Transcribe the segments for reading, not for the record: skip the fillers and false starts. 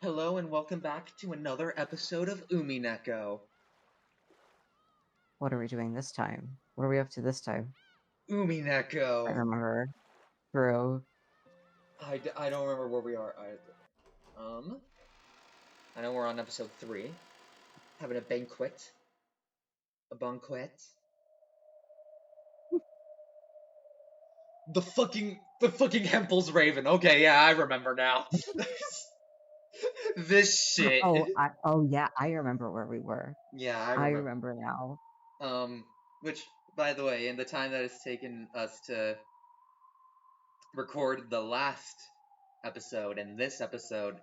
Hello and welcome back to another episode of Umineko. What are we doing this time? What are we up to this time? I Umineko! remember. Bro. I don't remember where we are either. I know we're on episode 3. Having a banquet. A banquet. The fucking Hempel's Raven. Okay, yeah, I remember now. This shit. Yeah, I remember where we were. Yeah, I I remember. remember now. Which, by the way, in the time that it's taken us to record the last episode and this episode,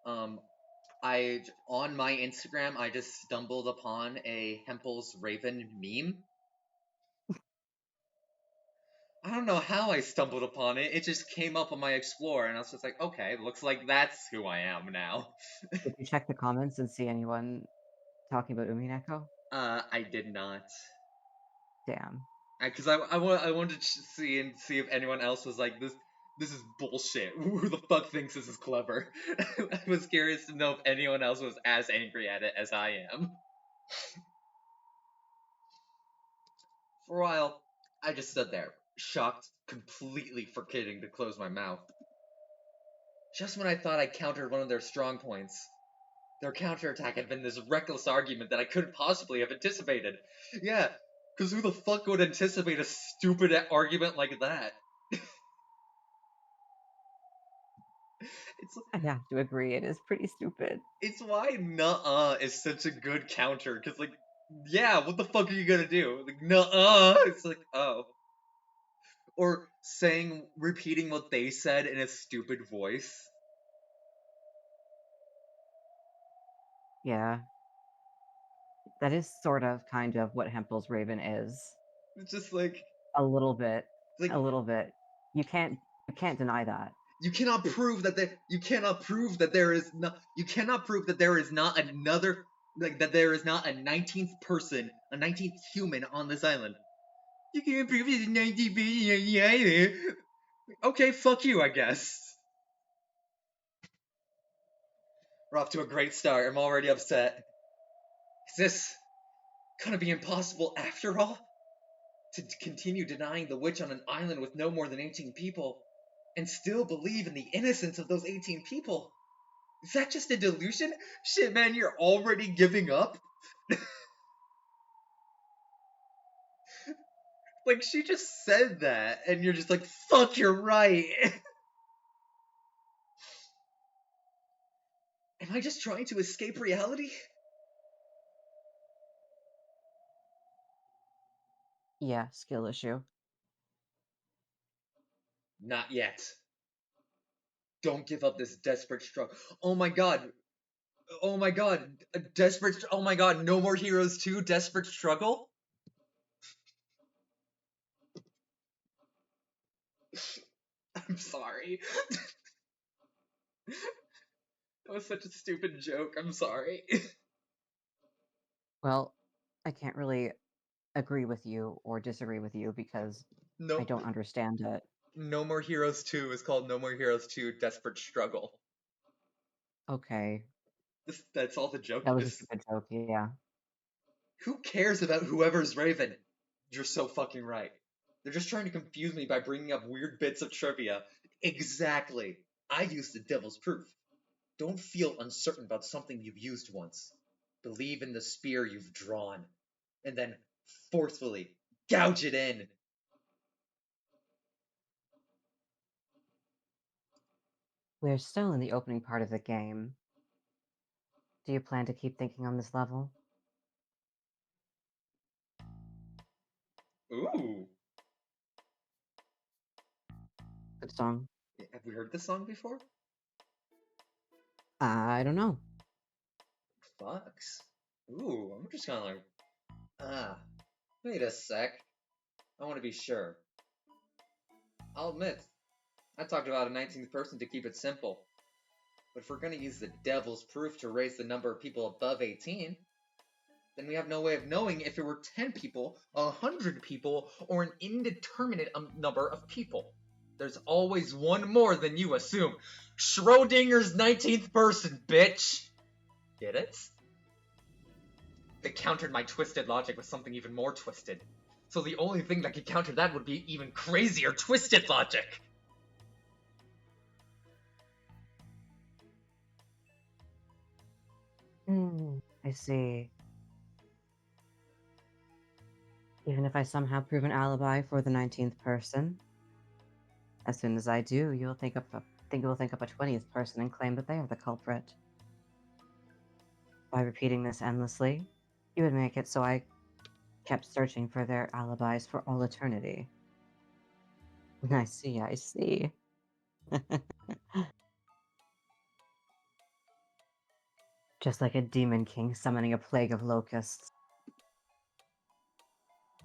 I on my Instagram I just stumbled upon a Hempel's Raven meme. I don't know how I stumbled upon it. It just came up on my Explorer, and I was just like, okay, looks like that's who I am now. Did you check the comments and see anyone talking about Umineko? I did not. Damn. Because I wanted to see if anyone else was like this. This is bullshit. Who the fuck thinks this is clever? I was curious to know if anyone else was as angry at it as I am. For a while, I just stood there, shocked, completely forgetting to close my mouth. Just when I thought I countered one of their strong points, their counterattack had been this reckless argument that I couldn't possibly have anticipated. Yeah, because who the fuck would anticipate a stupid argument like that? I have to agree, it is pretty stupid. It's why nuh-uh is such a good counter, because, like, yeah, what the fuck are you gonna do? Like, nuh-uh! It's like, oh. Or repeating what they said in a stupid voice. Yeah. That is sort of, kind of, what Hempel's Raven is. It's just like... A little bit. Like, A little bit. You can't deny that. You cannot prove that there is not another, like, that there is not a 19th person, a 19th human on this island. You can't prove there's a 19th person on the island. Okay, fuck you, I guess. We're off to a great start. I'm already upset. Is this gonna be impossible after all? To continue denying the witch on an island with no more than 18 people, and still believe in the innocence of those 18 people? Is that just a delusion? Shit, man, you're already giving up? Like, she just said that, and you're just like, fuck, you're right. Am I just trying to escape reality? Yeah, skill issue. Not yet. Don't give up this desperate struggle. Oh my god. Oh my god. Oh my god, No More Heroes 2, Desperate Struggle? I'm sorry. That was such a stupid joke. I'm sorry. Well, I can't really agree with you or disagree with you because I No, don't understand it. No More Heroes 2 is called No More Heroes 2, Desperate Struggle. Okay. That's all the joke That was a is. stupid joke, yeah. Who cares about whoever's Raven? You're so fucking right. They're just trying to confuse me by bringing up weird bits of trivia. Exactly. I used the devil's proof. Don't feel uncertain about something you've used once. Believe in the spear you've drawn. And then forcefully gouge it in. We're still in the opening part of the game. Do you plan to keep thinking on this level? Ooh. Good song. Have we heard this song before? I don't know. Fucks. Ooh, I'm just kinda like, wait a sec. I want to be sure. I'll admit, I talked about a 19th person to keep it simple. But if we're gonna use the devil's proof to raise the number of people above 18, then we have no way of knowing if it were 10 people, 100 people, or an indeterminate number of people. There's always one more than you assume. Schrodinger's 19th person, bitch! Get it? They countered my twisted logic with something even more twisted. So the only thing that could counter that would be even crazier twisted logic. I see. Even if I somehow prove an alibi for the 19th person, as soon as I do, you'll think up a 20th person and claim that they are the culprit. By repeating this endlessly, you would make it so I kept searching for their alibis for all eternity. I see, I see. Just like a demon king summoning a plague of locusts.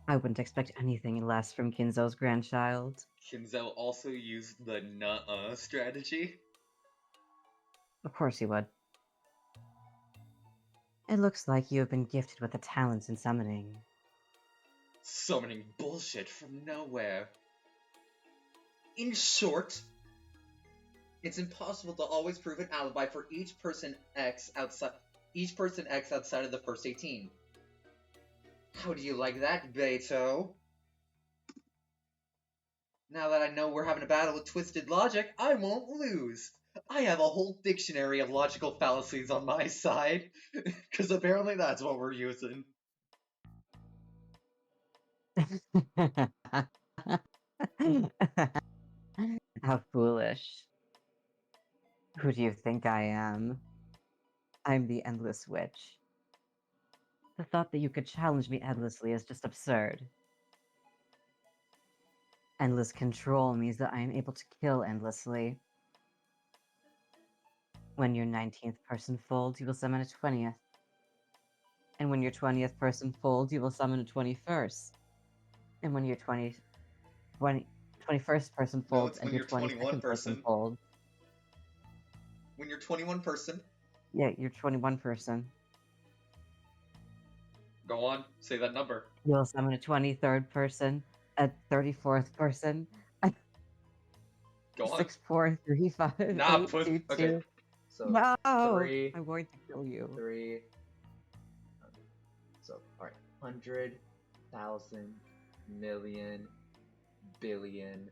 I wouldn't expect anything less from Kinzo's grandchild. Kinzo also used the nuh-uh strategy. Of course he would. It looks like you have been gifted with a talent in summoning. Summoning bullshit from nowhere. In short, it's impossible to always prove an alibi for each person X outside of the first 18. How do you like that, Beto? Now that I know we're having a battle with twisted logic, I won't lose. I have a whole dictionary of logical fallacies on my side, because apparently that's what we're using. How foolish. Who do you think I am? I'm the Endless Witch. The thought that you could challenge me endlessly is just absurd. Endless control means that I am able to kill endlessly. When your 19th person folds, you will summon a 20th. And when your 20th person folds, you will summon a 21st. And when your 21st person No, folds it's and when your you're 21 22nd person person. folds. When you're 21 person. Yeah, you're 21 person. Go on, say that number. You'll summon a 23rd person, a 34th person, a Go on. 6435822. Okay. So No! 3, I'm going to kill you. 3. So, alright. 100,000, million, billion,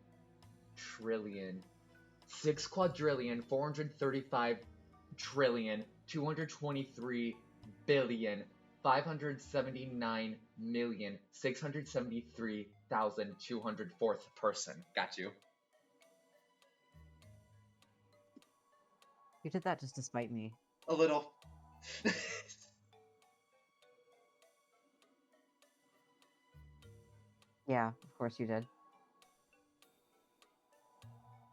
trillion, 6 quadrillion, 435 trillion, 223 billion, 579,673,204th person. Got you. You did that just to spite me. A little. Yeah, of course you did.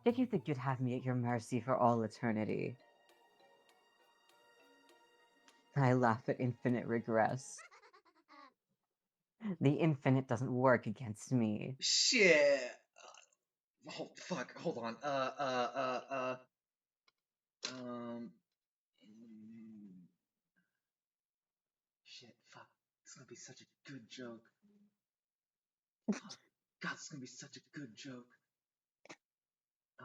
Did you think you'd have me at your mercy for all eternity? I laugh at infinite regress. The infinite doesn't work against me. Shit. Oh, fuck. Hold on. Um. Shit. Fuck. It's gonna be such a good joke. Oh, God, it's gonna be such a good joke.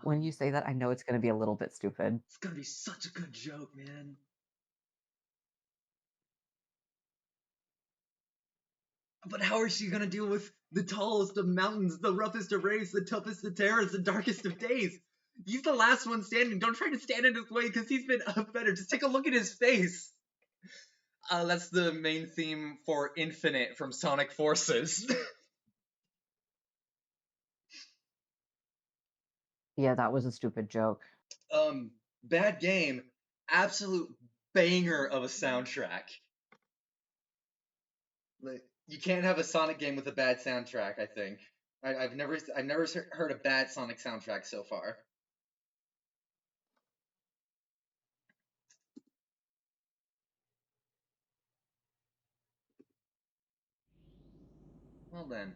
When you say that, I know it's going to be a little bit stupid. It's gonna be such a good joke, man. But how is she gonna deal with the tallest of mountains, the roughest of rays, the toughest of terrors, the darkest of days? He's the last one standing. Don't try to stand in his way because he's been up better. Just take a look at his face. That's the main theme for Infinite from Sonic Forces. Yeah, that was a stupid joke. Bad game. Absolute banger of a soundtrack. Like, you can't have a Sonic game with a bad soundtrack, I think. I've never heard a bad Sonic soundtrack so far. Well then,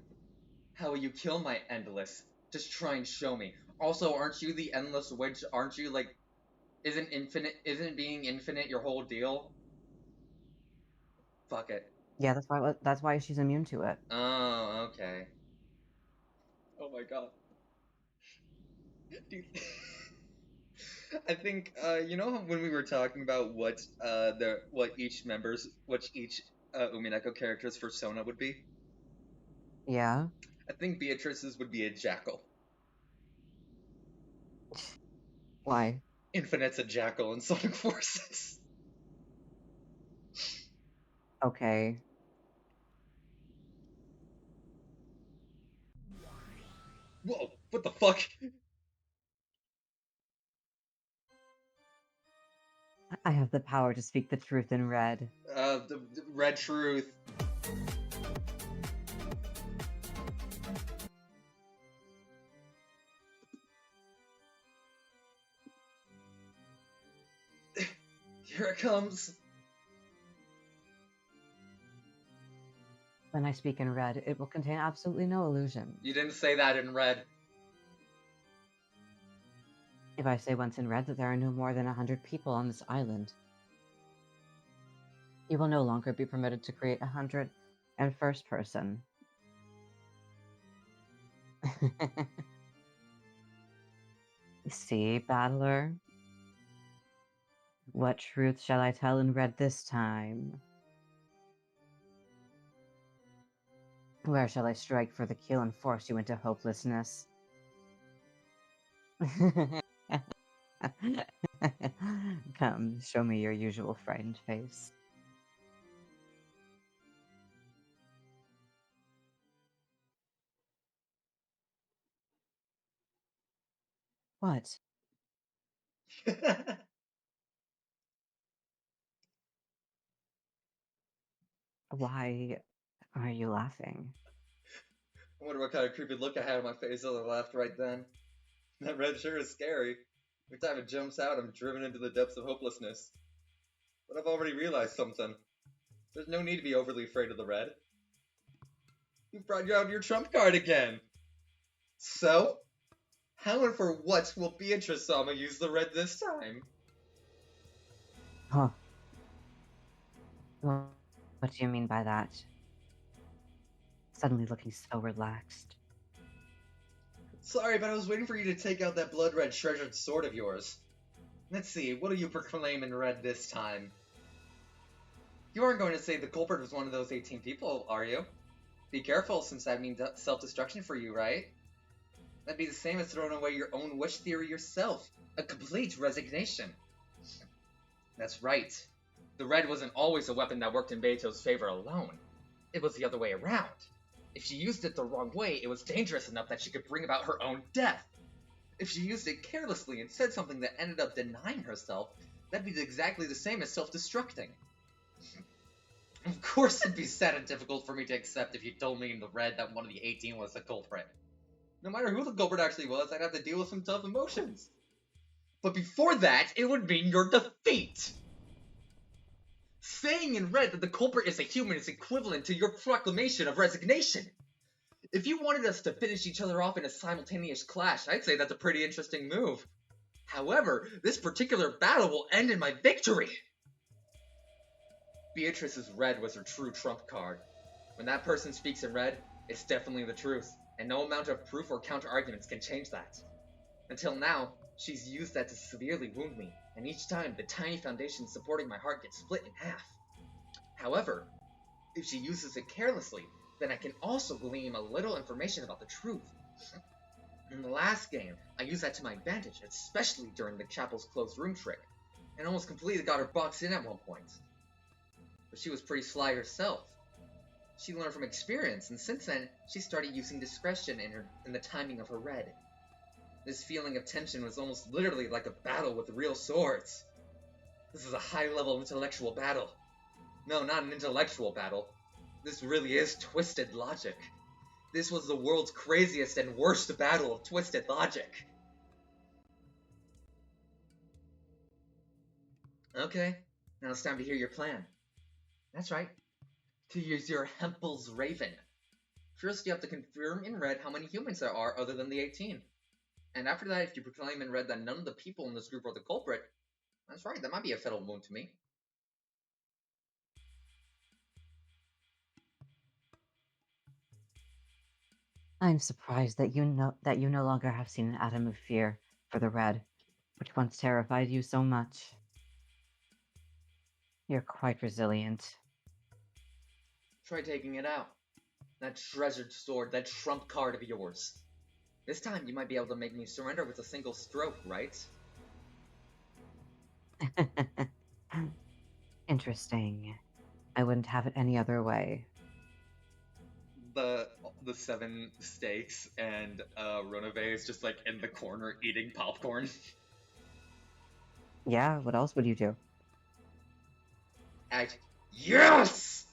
how will you kill my Endless? Just try and show me. Also, aren't you the Endless Witch? Aren't you like, isn't being infinite your whole deal? Fuck it. Yeah, that's why she's immune to it. Oh, okay. Oh my god. Do you- I think you know when we were talking about what each Umineko character's persona would be. Yeah? I think Beatrice's would be a jackal. Why? Infinite's a jackal in Sonic Forces. Okay. Whoa! What the fuck? I have the power to speak the truth in red. The red truth. Here it comes. When I speak in red, it will contain absolutely no illusions. You didn't say that in red. If I say once in red that there are no more than 100 people on this island, you will no longer be permitted to create 100 and first person. See, battler? What truth shall I tell in red this time? Where shall I strike for the kill and force you into hopelessness? Come, show me your usual frightened face. What? I Why are you laughing? wonder what kind of creepy look I had on my face as I laughed right then. That red sure is scary. Every time it jumps out, I'm driven into the depths of hopelessness. But I've already realized something. There's no need to be overly afraid of the red. You brought out your trump card again. So, how and for what will Beatrice-sama use the red this time? Huh. What do you mean by that? Suddenly looking so relaxed. Sorry, but I was waiting for you to take out that blood red treasured sword of yours. Let's see, what do you proclaim in red this time? You aren't going to say the culprit was one of those 18 people, are you? Be careful, since that means self-destruction for you, right? That'd be the same as throwing away your own wish theory yourself. A complete resignation. That's right. The red wasn't always a weapon that worked in Beito's favor alone. It was the other way around. If she used it the wrong way, it was dangerous enough that she could bring about her own death. If she used it carelessly and said something that ended up denying herself, that'd be exactly the same as self-destructing. Of course it'd be sad and difficult for me to accept if you told me in the red that one of the 18 was the culprit. No matter who the culprit actually was, I'd have to deal with some tough emotions. But before that, it would mean your defeat! Saying in red that the culprit is a human is equivalent to your proclamation of resignation. If you wanted us to finish each other off in a simultaneous clash, I'd say that's a pretty interesting move. However, this particular battle will end in my victory! Beatrice's red was her true trump card. When that person speaks in red, it's definitely the truth, and no amount of proof or counter-arguments can change that. Until now, she's used that to severely wound me, and each time the tiny foundation supporting my heart gets split in half. However, if she uses it carelessly, then I can also glean a little information about the truth. In the last game, I used that to my advantage, especially during the chapel's closed room trick, and almost completely got her boxed in at one point. But she was pretty sly herself. She learned from experience, and since then, she started using discretion in the timing of her red. This feeling of tension was almost literally like a battle with real swords. This is a high-level intellectual battle. No, not an intellectual battle. This really is twisted logic. This was the world's craziest and worst battle of twisted logic. Okay, now it's time to hear your plan. That's right, to use your Hempel's Raven. First, you have to confirm in red how many humans there are other than the 18. And after that, if you proclaim in red that none of the people in this group are the culprit, that's right, that might be a fatal wound to me. I'm surprised that you no longer have seen an atom of fear for the red, which once terrified you so much. You're quite resilient. Try taking it out. That treasured sword, that trump card of yours. This time you might be able to make me surrender with a single stroke, right? Interesting. I wouldn't have it any other way. the the seven steaks and Ronove is just like in the corner eating popcorn. Yeah, what else would you do? Act yes.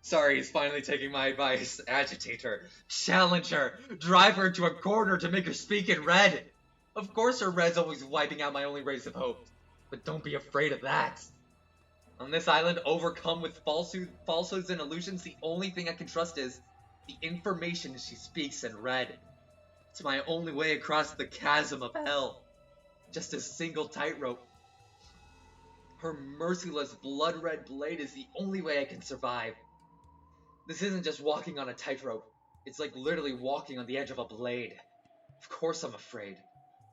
Sorry, he's finally taking my advice. Agitate her, challenge her, drive her to a corner to make her speak in red. Of course, her red's always wiping out my only rays of hope, but don't be afraid of that. On this island, overcome with falsehoods and illusions, the only thing I can trust is the information she speaks in red. It's my only way across the chasm of hell. Just a single tightrope. Her merciless blood-red blade is the only way I can survive. This isn't just walking on a tightrope. It's like literally walking on the edge of a blade. Of course I'm afraid.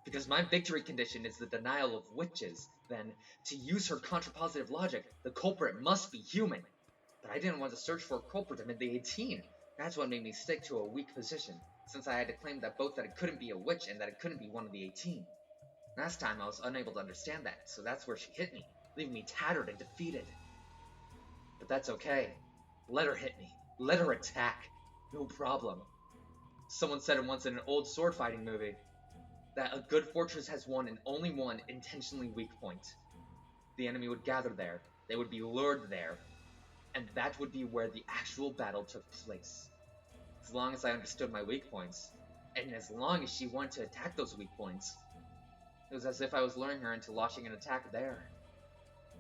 Because my victory condition is the denial of witches. Then, to use her contrapositive logic, the culprit must be human. But I didn't want to search for a culprit amid the 18. That's what made me stick to a weak position, since I had to claim that both that it couldn't be a witch and that it couldn't be one of the 18. Last time I was unable to understand that, so that's where she hit me, leaving me tattered and defeated. But that's okay. Let her hit me. Let her attack. No problem. Someone said it once in an old sword fighting movie, that a good fortress has one and only one intentionally weak point. The enemy would gather there, they would be lured there, and that would be where the actual battle took place. As long as I understood my weak points, and as long as she wanted to attack those weak points, it was as if I was luring her into launching an attack there.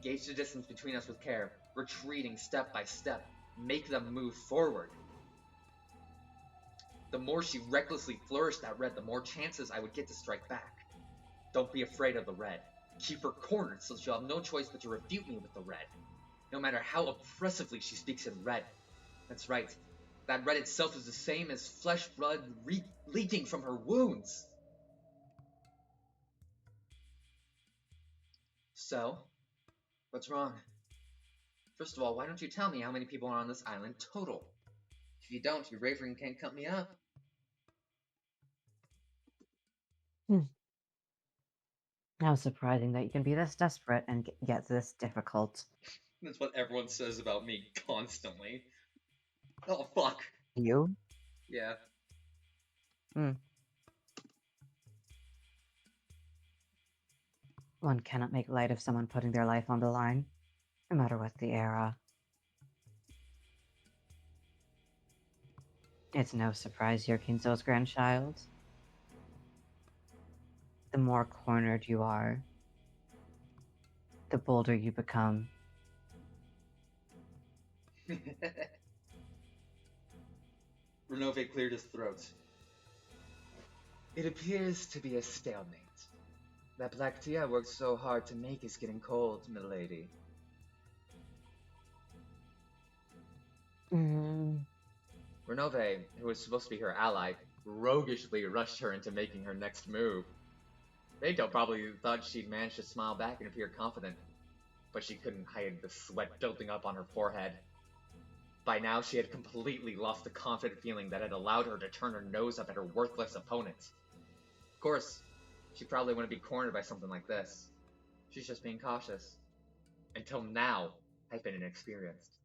Gauge the distance between us with care, retreating step by step, make them move forward. The more she recklessly flourished that red, the more chances I would get to strike back. Don't be afraid of the red. Keep her cornered so she'll have no choice but to refute me with the red, no matter how oppressively she speaks in red. That's right. That red itself is the same as flesh blood leaking from her wounds. So, what's wrong? First of all, why don't you tell me how many people are on this island total? If you don't, your ravering can't cut me up. Hmm. How surprising that you can be this desperate and get this difficult. That's what everyone says about me constantly. Oh, fuck. You? Yeah. Hmm. One cannot make light of someone putting their life on the line, no matter what the era. It's no surprise you're Kinzo's grandchild. The more cornered you are, the bolder you become. Renove cleared his throat. It appears to be a stalemate. That black tea I worked so hard to make is getting cold, milady. Mm, Renove, who was supposed to be her ally, roguishly rushed her into making her next move. Reiko probably thought she'd manage to smile back and appear confident, but she couldn't hide the sweat building up on her forehead. By now, she had completely lost the confident feeling that had allowed her to turn her nose up at her worthless opponent. Of course, she probably wouldn't be cornered by something like this. She's just being cautious. Until now, I've been inexperienced.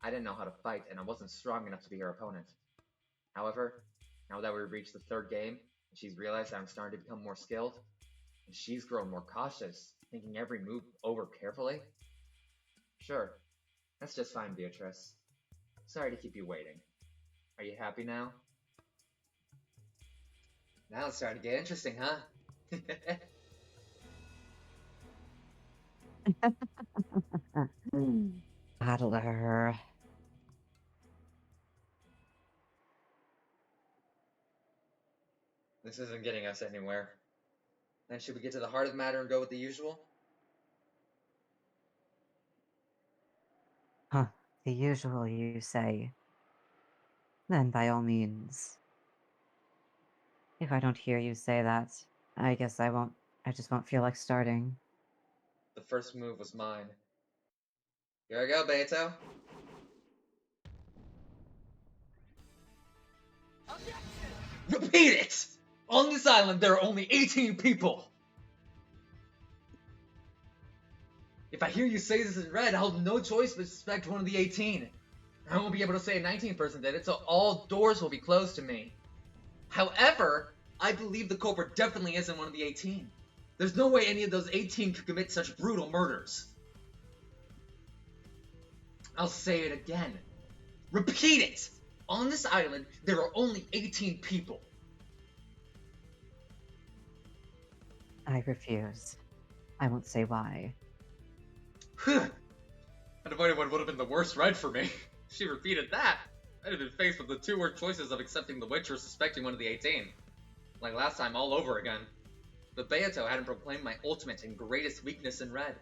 I didn't know how to fight, and I wasn't strong enough to be her opponent. However, now that we've reached the third game, and she's realized that I'm starting to become more skilled, and she's grown more cautious, thinking every move over carefully. Sure, that's just fine, Beatrice. Sorry to keep you waiting. Are you happy now? Now it's starting to get interesting, huh? Battle her. This isn't getting us anywhere. Then should we get to the heart of the matter and go with the usual? Huh, the usual, you say. Then by all means. If I don't hear you say that, I guess I just won't feel like starting. The first move was mine. Here I go, Beto. Repeat it! On this island, there are only 18 people! If I hear you say this in red, I'll have no choice but suspect one of the 18. I won't be able to say a 19 person did it, so all doors will be closed to me. However, I believe the culprit definitely isn't one of the 18. There's no way any of those 18 could commit such brutal murders. I'll say it again. Repeat it! On this island, there are only 18 people. I refuse. I won't say why. I'd avoided what would have been the worst ride for me. If she repeated that, I'd have been faced with the two worst choices of accepting the witch or suspecting one of the 18. Like last time, all over again. But Beato hadn't proclaimed my ultimate and greatest weakness in red.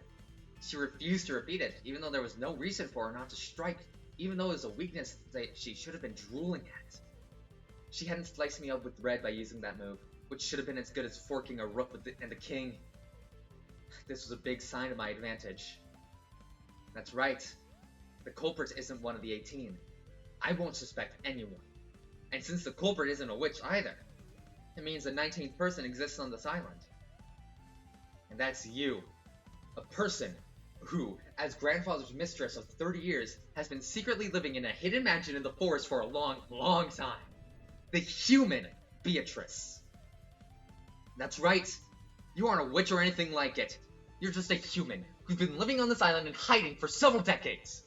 She refused to repeat it, even though there was no reason for her not to strike, even though it was a weakness that she should have been drooling at. She hadn't sliced me up with red by using that move, which should have been as good as forking a rook with and the king. This was a big sign of my advantage. That's right. The culprit isn't one of the 18. I won't suspect anyone. And since the culprit isn't a witch either, it means a 19th person exists on this island. And that's you. A person who, as grandfather's mistress of 30 years, has been secretly living in a hidden mansion in the forest for a long, long time. The human Beatrice. That's right. You aren't a witch or anything like it. You're just a human who's been living on this island and hiding for several decades.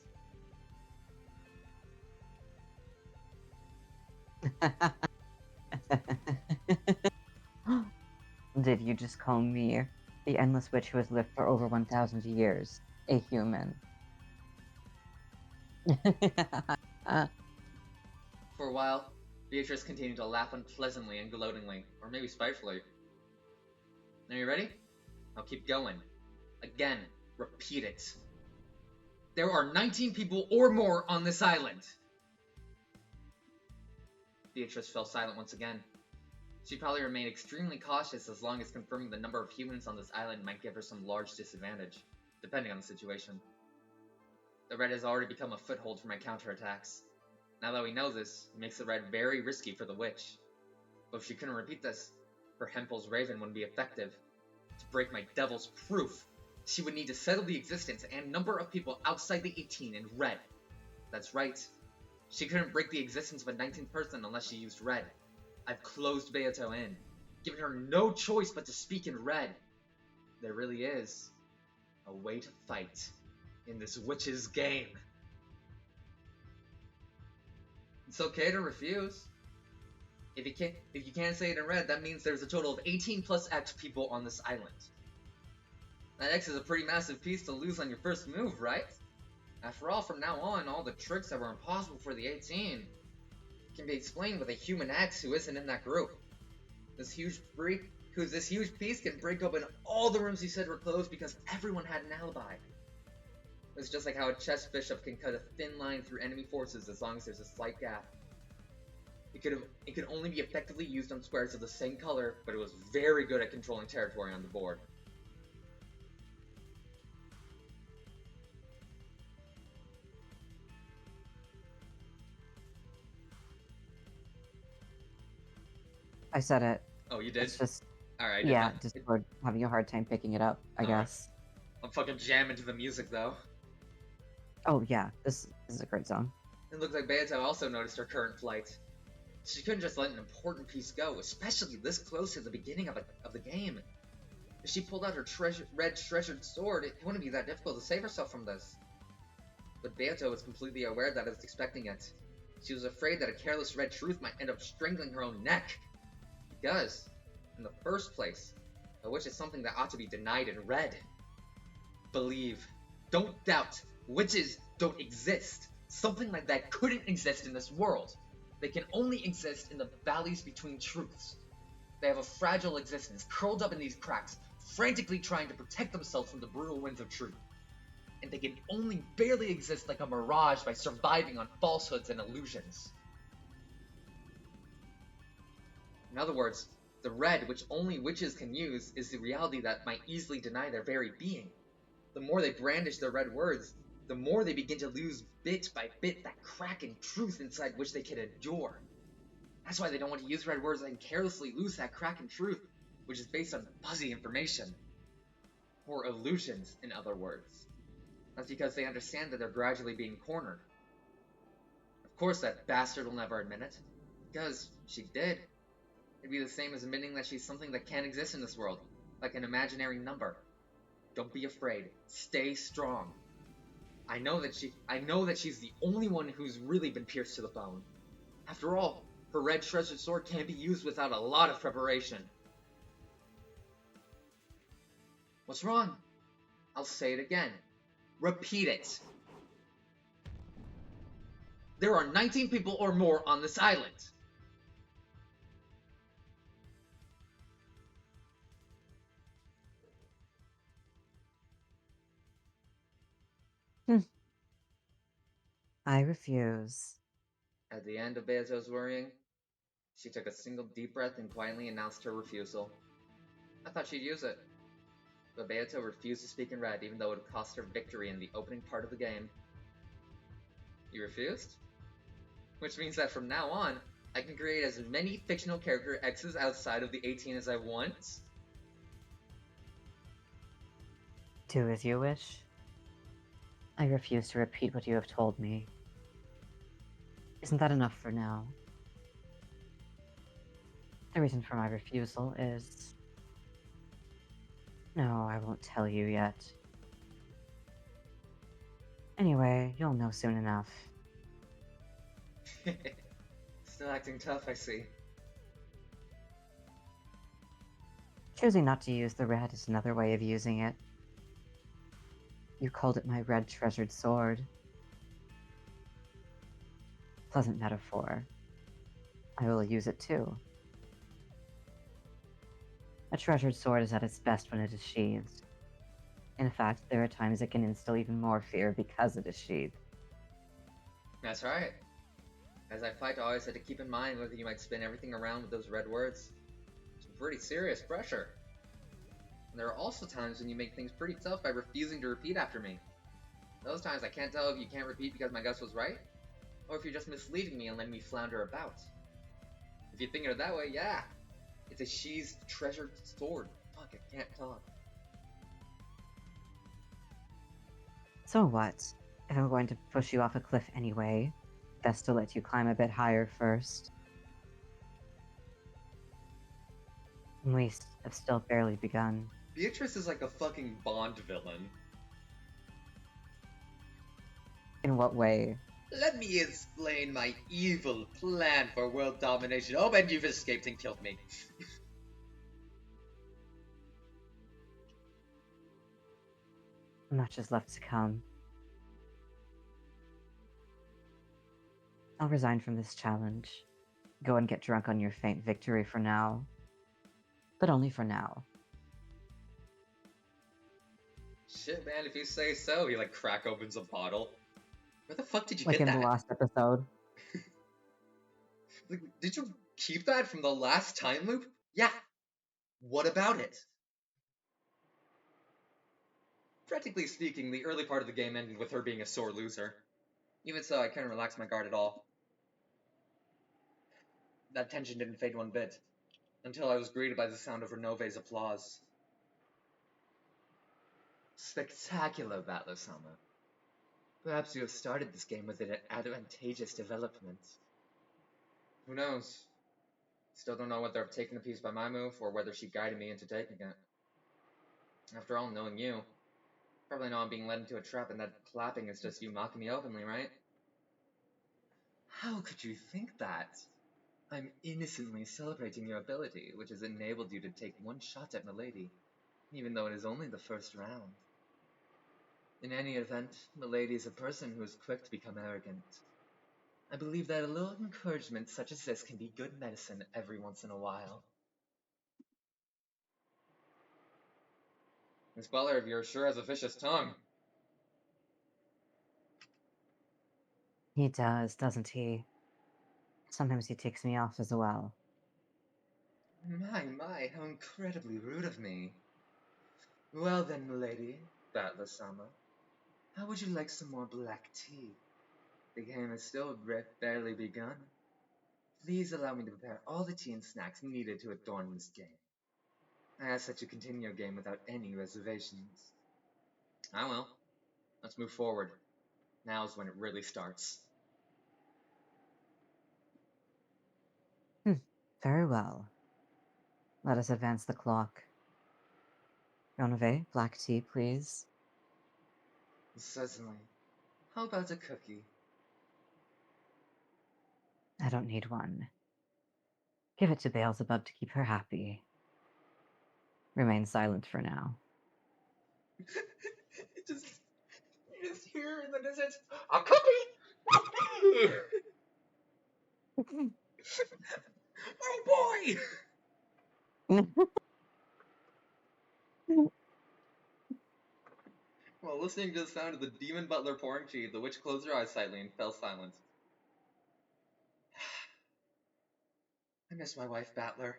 Did you just call me the endless witch who has lived for over 1,000 years a human? For a while, Beatrice continued to laugh unpleasantly and gloatingly, or maybe spitefully. Are you ready? I'll keep going. Again, repeat it. There are 19 people or more on this island. Beatrice fell silent once again. She'd probably remain extremely cautious as long as confirming the number of humans on this island might give her some large disadvantage, depending on the situation. The red has already become a foothold for my counterattacks. Now that we know this, it makes the red very risky for the witch. But if she couldn't repeat this, her Hempel's Raven wouldn't be effective. To break my devil's proof, she would need to settle the existence and number of people outside the 18 in red. That's right. She couldn't break the existence of a 19th person unless she used red. I've closed Beato in, giving her no choice but to speak in red. There really is a way to fight in this witch's game. It's okay to refuse. If you can't say it in red, that means there's a total of 18 plus X people on this island. That X is a pretty massive piece to lose on your first move, right? After all, from now on, all the tricks that were impossible for the 18 can be explained with a human X who isn't in that group. This huge piece can break open all the rooms you said were closed because everyone had an alibi. It's just like how a chess bishop can cut a thin line through enemy forces as long as there's a slight gap. It could only be effectively used on squares of the same color, but it was very good at controlling territory on the board. I said it. Oh, you did? It's just, Alright, yeah, just having a hard time picking it up, I guess. I'm fucking jamming to the music though. Oh yeah, this is a great song. It looks like Beato also noticed her current plight. She couldn't just let an important piece go, especially this close to the beginning of the game. If she pulled out her red treasured sword, it wouldn't be that difficult to save herself from this. But Beato was completely aware that I was expecting it. She was afraid that a careless red truth might end up strangling her own neck. Because, in the first place, a witch is something that ought to be denied in red. Believe. Don't doubt. Witches don't exist. Something like that couldn't exist in this world. They can only exist in the valleys between truths. They have a fragile existence, curled up in these cracks, frantically trying to protect themselves from the brutal winds of truth. And they can only barely exist like a mirage by surviving on falsehoods and illusions. In other words, The red, which only witches can use, is the reality that might easily deny their very being. The more they brandish their red words, the more they begin to lose bit by bit that crack in truth inside which they can endure. That's why they don't want to use red words and carelessly lose that crack in truth, which is based on fuzzy information. Or illusions, in other words. That's because they understand that they're gradually being cornered. Of course, that bastard will never admit it. Because, if she did, it'd be the same as admitting that she's something that can't exist in this world, like an imaginary number. Don't be afraid. Stay strong. I know that she's the only one who's really been pierced to the bone. After all, her red treasured sword can't be used without a lot of preparation. What's wrong? I'll say it again. Repeat it. There are 19 people or more on this island. I refuse. At the end of Beato's worrying, she took a single deep breath and quietly announced her refusal. I thought she'd use it. But Beato refused to speak in red even though it would cost her victory in the opening part of the game. You refused? Which means that from now on, I can create as many fictional character X's outside of the 18 as I want? Do as you wish. I refuse to repeat what you have told me. Isn't that enough for now? The reason for my refusal is... No, I won't tell you yet. Anyway, you'll know soon enough. Still acting tough, I see. Choosing not to use the red is another way of using it. You called it my red treasured sword. Pleasant metaphor. I will use it too. A treasured sword is at its best when it is sheathed. In fact, there are times it can instill even more fear because it is sheathed. That's right. As I fight, I always had to keep in mind whether you might spin everything around with those red words. It's pretty serious pressure. And there are also times when you make things pretty tough by refusing to repeat after me. Those times I can't tell if you can't repeat because my guess was right, or if you're just misleading me and letting me flounder about. If you think of it that way, yeah. It's a sheathed, treasured sword. Fuck, I can't talk. So what? If I'm going to push you off a cliff anyway, best to let you climb a bit higher first. At least, I've still barely begun. Beatrice is like a fucking Bond villain. In what way? Let me explain my evil plan for world domination. Oh, and you've escaped and killed me. Much is left to come. I'll resign from this challenge. Go and get drunk on your faint victory for now. But only for now. Shit, man, if you say so. He, like, crack opens a bottle. Where the fuck did you Like get in that? the last episode. Like, did you keep that from the last time loop? Yeah. What about it? Practically speaking, the early part of the game ended with her being a sore loser. Even so, I couldn't relax my guard at all. That tension didn't fade one bit, until I was greeted by the sound of Renove's applause. Spectacular, Battler-sama. Perhaps you have started this game with an advantageous development. Who knows? Still don't know whether I've taken a piece by my move, or whether she guided me into taking it. After all, knowing you, probably know I'm being led into a trap and that clapping is just you mocking me openly, right? How could you think that? I'm innocently celebrating your ability, which has enabled you to take one shot at Milady, even though it is only the first round. In any event, Milady is a person who is quick to become arrogant. I believe that a little encouragement such as this can be good medicine every once in a while. Miss Butler, you're sure has a vicious tongue. He does, doesn't he? Sometimes he ticks me off as well. My, how incredibly rude of me. Well then, lady, Battler-sama, how would you like some more black tea? The game has still barely begun. Please allow me to prepare all the tea and snacks needed to adorn this game. I ask that you continue your game without any reservations. I will. Let's move forward. Now's when it really starts. Hmm, very well. Let us advance the clock. Ronove, black tea, please. Certainly. How about a cookie? I don't need one. Give it to Beelzebub to keep her happy. Remain silent for now. It just, you just hear in the distance, a cookie! Oh boy! While listening to the sound of the demon butler pouring tea, the witch closed her eyes slightly and fell silent. I miss my wife, Battler.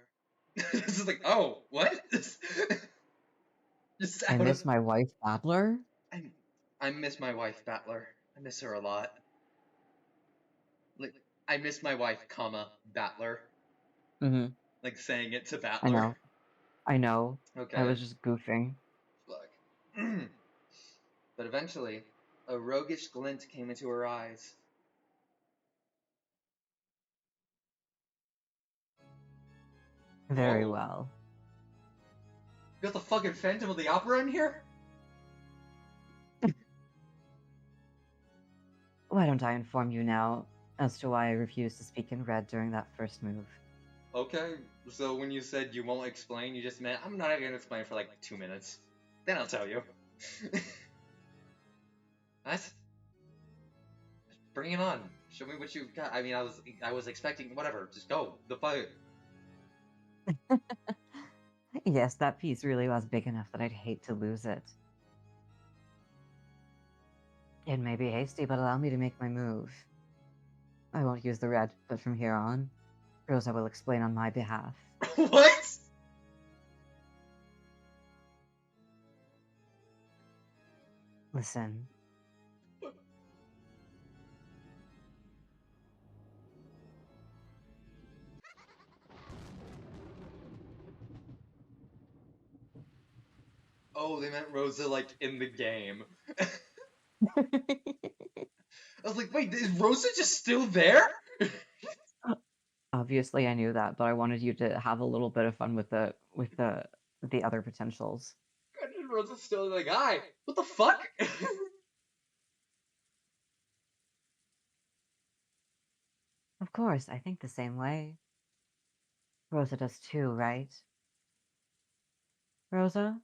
This is like, oh, what? Just I out of. miss my wife, Babbler. I, I miss my wife, Battler. I miss her a lot. Like, I miss my wife, comma, Battler. Mm-hmm. Like saying it to I Battler. know. I know. I Okay. was just goofing. Fuck. But eventually, a roguish glint came into her eyes. Very Whoa. well. You got the fucking Phantom of the Opera in here? Why don't I inform you now as to why I refused to speak in red during that first move? Okay, so when you said you won't explain, you just meant I'm not gonna explain for like 2 minutes. Then I'll tell you. What? Bring it on. Show me what you got. I mean, I was expecting whatever. Just go. The fight. Yes, that piece really was big enough that I'd hate to lose it. It may be hasty, but allow me to make my move. I won't use the red, but from here on, Rosa will explain on my behalf. What? Listen, Oh, they meant Rosa like in the game. I was like, wait, is Rosa just still there? obviously I knew that, but I wanted you to have a little bit of fun with the other potentials. Rosa's still the guy. What the fuck? Of course, I think the same way. Rosa does too, right? Rosa?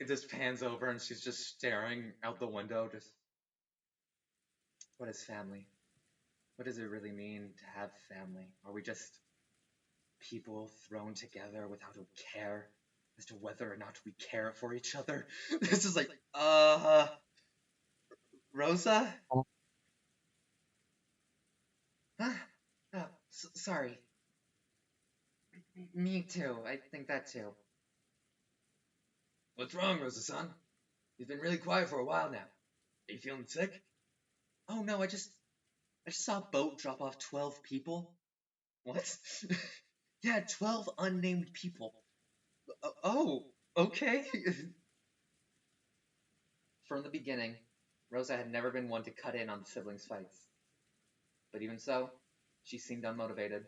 It just pans over and she's just staring out the window. Just, what is family? What does it really mean to have family? Are we just people thrown together without a care as to whether or not we care for each other? This is like, Rosa? Oh, Huh? Oh, sorry. Me too. I think that too. What's wrong, Rosa-san? You've been really quiet for a while now. Are you feeling sick? Oh no, I just saw a boat drop off 12 people. What? Yeah, 12 unnamed people. Oh, okay. From the beginning, Rosa had never been one to cut in on the siblings' fights. But even so, she seemed unmotivated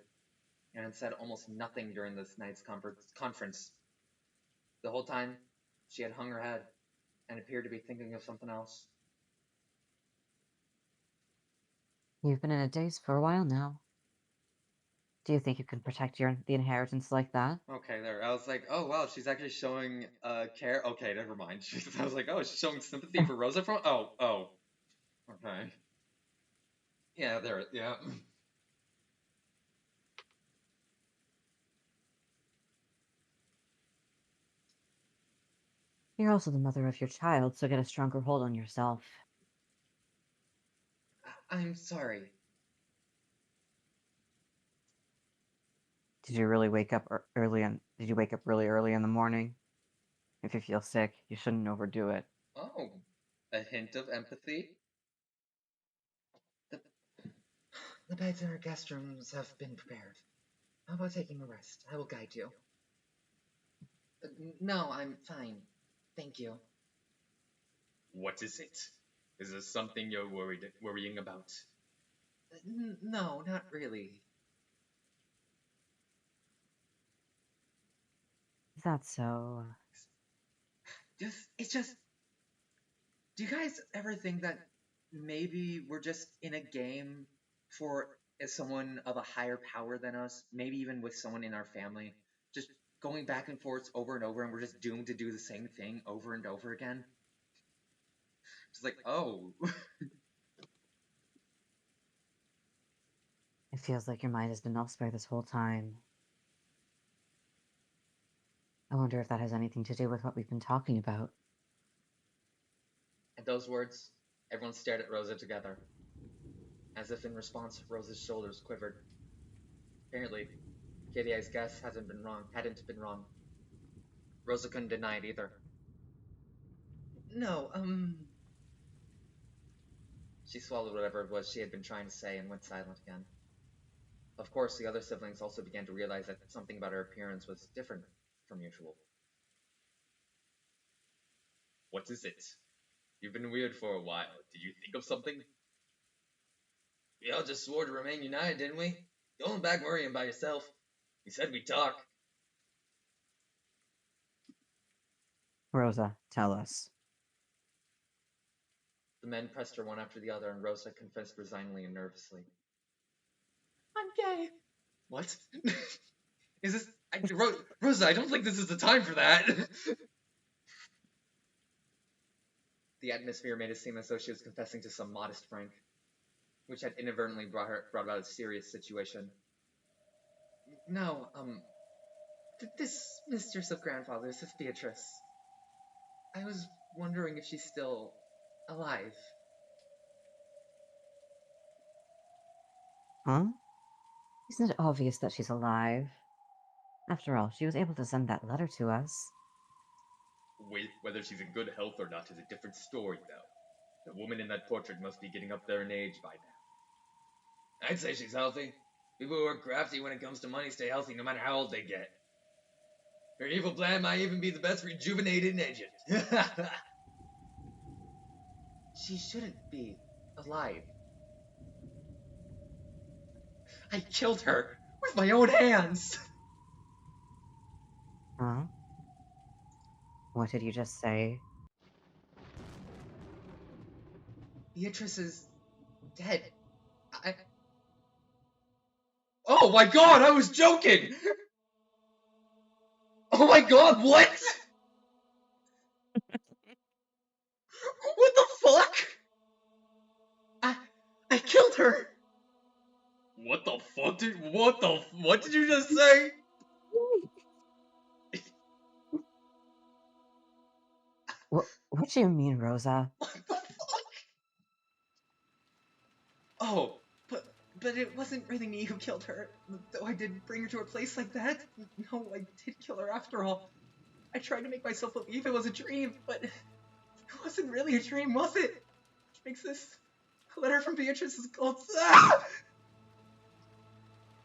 and had said almost nothing during this night's conference. The whole time, she had hung her head and appeared to be thinking of something else. you've been in a daze for a while now. Do you think you can protect the inheritance like that? Okay, there. I was like, oh wow, she's actually showing care. Okay, never mind. I was like, oh, she's showing sympathy for Rosa from. Oh. Okay. Yeah, there. Yeah. You're also the mother of your child, so get a stronger hold on yourself. I'm sorry. Did you really wake up early did you wake up really early in the morning? If you feel sick, you shouldn't overdo it. Oh, a hint of empathy? The, the beds in our guest rooms have been prepared. How about taking a rest? I will guide you. No, I'm fine. Thank you. What is it? Is this something you're worrying about? No, not really. Is that so? It's just, do you guys ever think that maybe we're just in a game for someone of a higher power than us, maybe even with someone in our family, just going back and forth over and over, and we're just doomed to do the same thing over and over again? Just like, oh, It feels like your mind has been elsewhere this whole time. I wonder if that has anything to do with what we've been talking about. at those words, everyone stared at Rosa together. As if in response, Rosa's shoulders quivered. Apparently, KDI's guess hadn't been wrong. Rosa couldn't deny it either. No, She swallowed whatever it was she had been trying to say and went silent again. Of course, the other siblings also began to realize that something about her appearance was different from usual. What is it? You've been weird for a while. Did you think of something? We all just swore to remain united, didn't we? You're holding back worrying by yourself. We said we'd talk. Rosa, tell us. The men pressed her one after the other, and Rosa confessed resignedly and nervously. I'm gay. What? Is this... Rosa, I don't think this is the time for that. The atmosphere made it seem as though she was confessing to some modest prank, which had inadvertently brought about a serious situation. No, this mistress of grandfather's is Beatrice. I was wondering if she's still alive. Huh? Isn't it obvious that she's alive? After all, she was able to send that letter to us. Whether she's in good health or not is a different story, though. The woman in that portrait must be getting up there in age by now. I'd say she's healthy. People who are crafty when it comes to money stay healthy no matter how old they get. Her evil plan might even be the best rejuvenated agent. She shouldn't be alive. I killed her with my own hands. Huh? What did you just say? Beatrice is dead. I... Oh my god, I was joking! Oh my god, what? What the fuck? I killed her! What the fuck what did you just say? What do you mean, Rosa? What the fuck? Oh, but it wasn't really me who killed her, though I did bring her to a place like that. No, I did kill her after all. I tried to make myself believe it was a dream, but it wasn't really a dream, was it? Which makes this letter from Beatrice is called...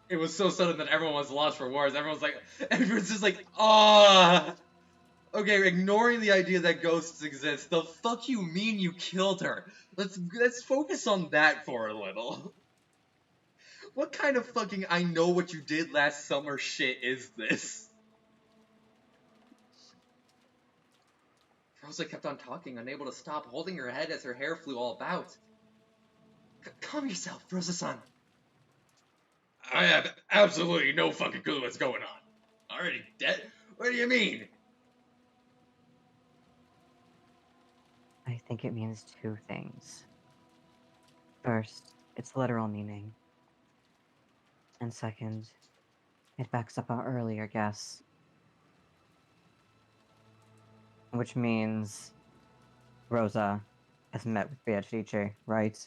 It was so sudden that everyone was lost for words. Everyone's just like, ah. Okay, ignoring the idea that ghosts exist, the fuck you mean you killed her? Let's focus on that for a little. What kind of fucking I know what you did last summer shit is this? Rosa kept on talking, unable to stop, holding her head as her hair flew all about. Calm yourself, Rosa-san. I have absolutely no fucking clue what's going on. Already dead? What do you mean? I think it means two things. First, its literal meaning. And second, it backs up our earlier guess. Which means Rosa has met with Beatrice, right?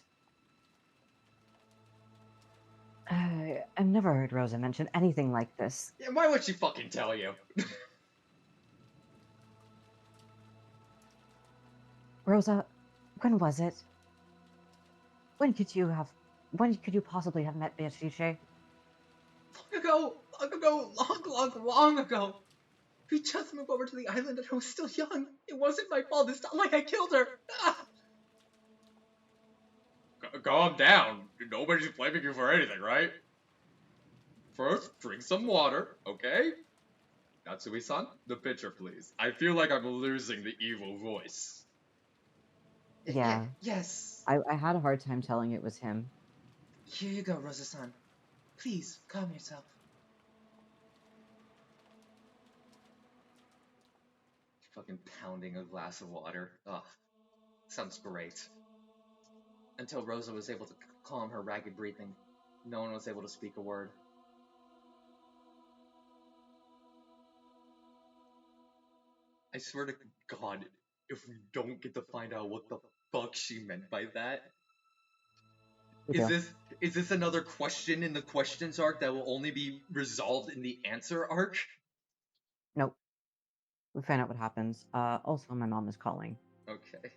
I've never heard Rosa mention anything like this. Yeah, why would she fucking tell you? Rosa, when was it? When could you possibly have met Beatrice? Long ago. We just moved over to the island and I was still young. It wasn't my fault. It's not like I killed her. Ah! Calm down. Nobody's blaming you for anything, right? First, drink some water, okay? Natsui-san, the pitcher, please. I feel like I'm losing the evil voice. Yeah. Yes. I had a hard time telling it was him. Here you go, Rosa-san. Please, calm yourself. Fucking pounding a glass of water. Ugh. Sounds great. Until Rosa was able to calm her ragged breathing, no one was able to speak a word. I swear to God, if we don't get to find out what the fuck she meant by that, is this another question in the questions arc that will only be resolved in the answer arc? Nope. We find out what happens. Also, my mom is calling. Okay.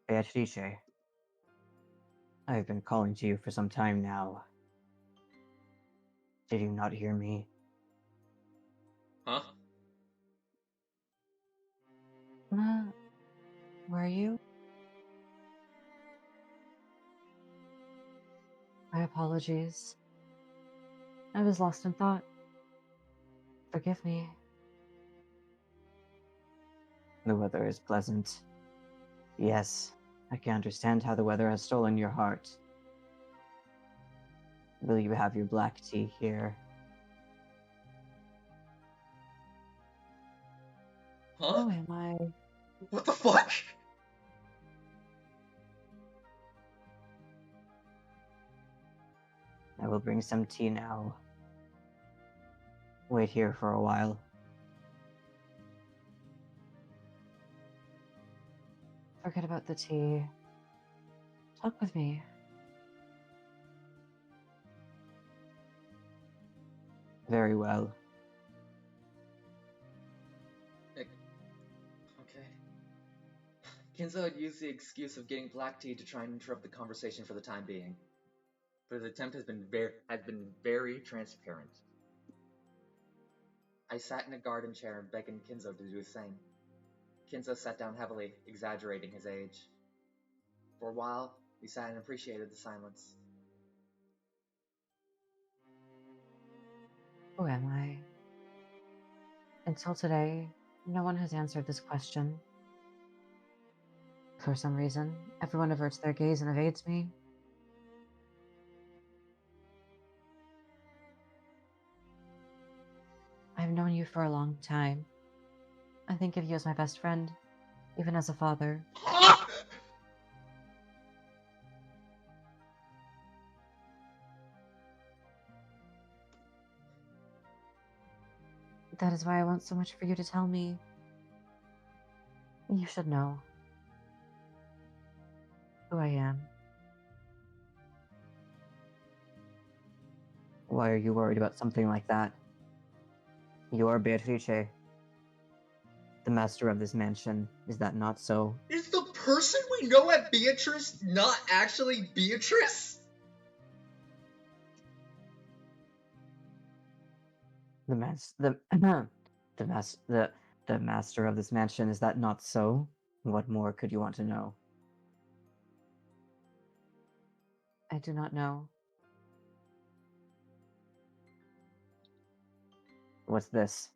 Beatrice, I've been calling to you for some time now. Did you not hear me? Huh? Were you? My apologies. I was lost in thought. Forgive me. The weather is pleasant. Yes, I can understand how the weather has stolen your heart. Will you have your black tea here? Huh? Who am I? What the fuck? I will bring some tea now. Wait here for a while. Forget about the tea. Talk with me. Very well. Okay. Kinzo had used the excuse of getting black tea to try and interrupt the conversation for the time being. But the attempt has been very transparent. I sat in a garden chair and beckoned Kinzo to do the same. Kinzo sat down heavily, exaggerating his age. For a while, we sat and appreciated the silence. Who am I? Until today, no one has answered this question. For some reason, everyone averts their gaze and evades me. I've known you for a long time. I think of you as my best friend, even as a father. That is why I want so much for you to tell me. You should know who I am. Why are you worried about something like that? You are Beatrice, the master of this mansion. Is that not so? Is the person we know as Beatrice not actually Beatrice? The master of this mansion. Is that not so? What more could you want to know? I do not know. What's this?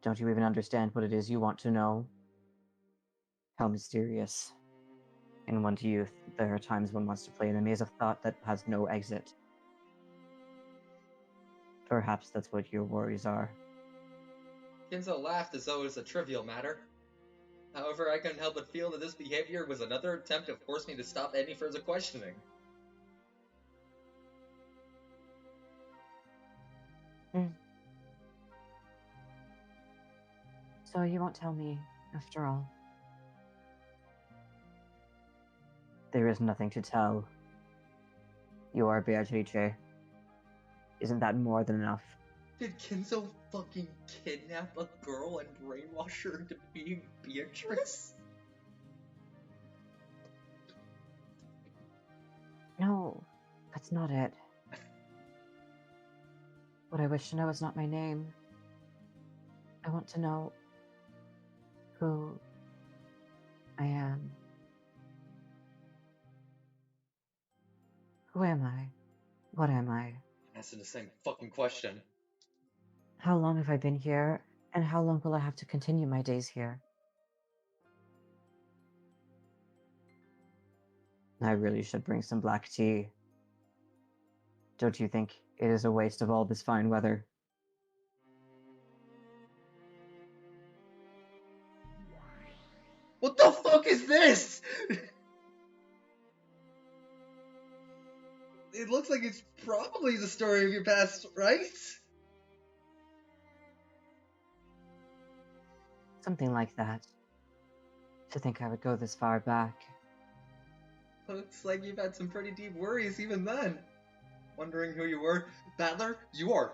Don't you even understand what it is you want to know? How mysterious. In one's youth, there are times one wants to play in a maze of thought that has no exit. Perhaps that's what your worries are. Kinzo laughed as though it was a trivial matter. However, However, I couldn't help but feel that this behavior was another attempt to force me to stop any further questioning. So you won't tell me, after all? There is nothing to tell. You are Beatrice. Isn't that more than enough? Did Kinzo fucking kidnap a girl and brainwash her into being Beatrice? No, that's not it. What I wish to know is not my name. I want to know who I am. Who am I? What am I? I'm asking the same fucking question. How long have I been here, and how long will I have to continue my days here? I really should bring some black tea. Don't you think it is a waste of all this fine weather? What the fuck is this? It looks like it's probably the story of your past, right? Something like that. To think I would go this far back. Looks like you've had some pretty deep worries even then. Wondering who you were. Battler, you are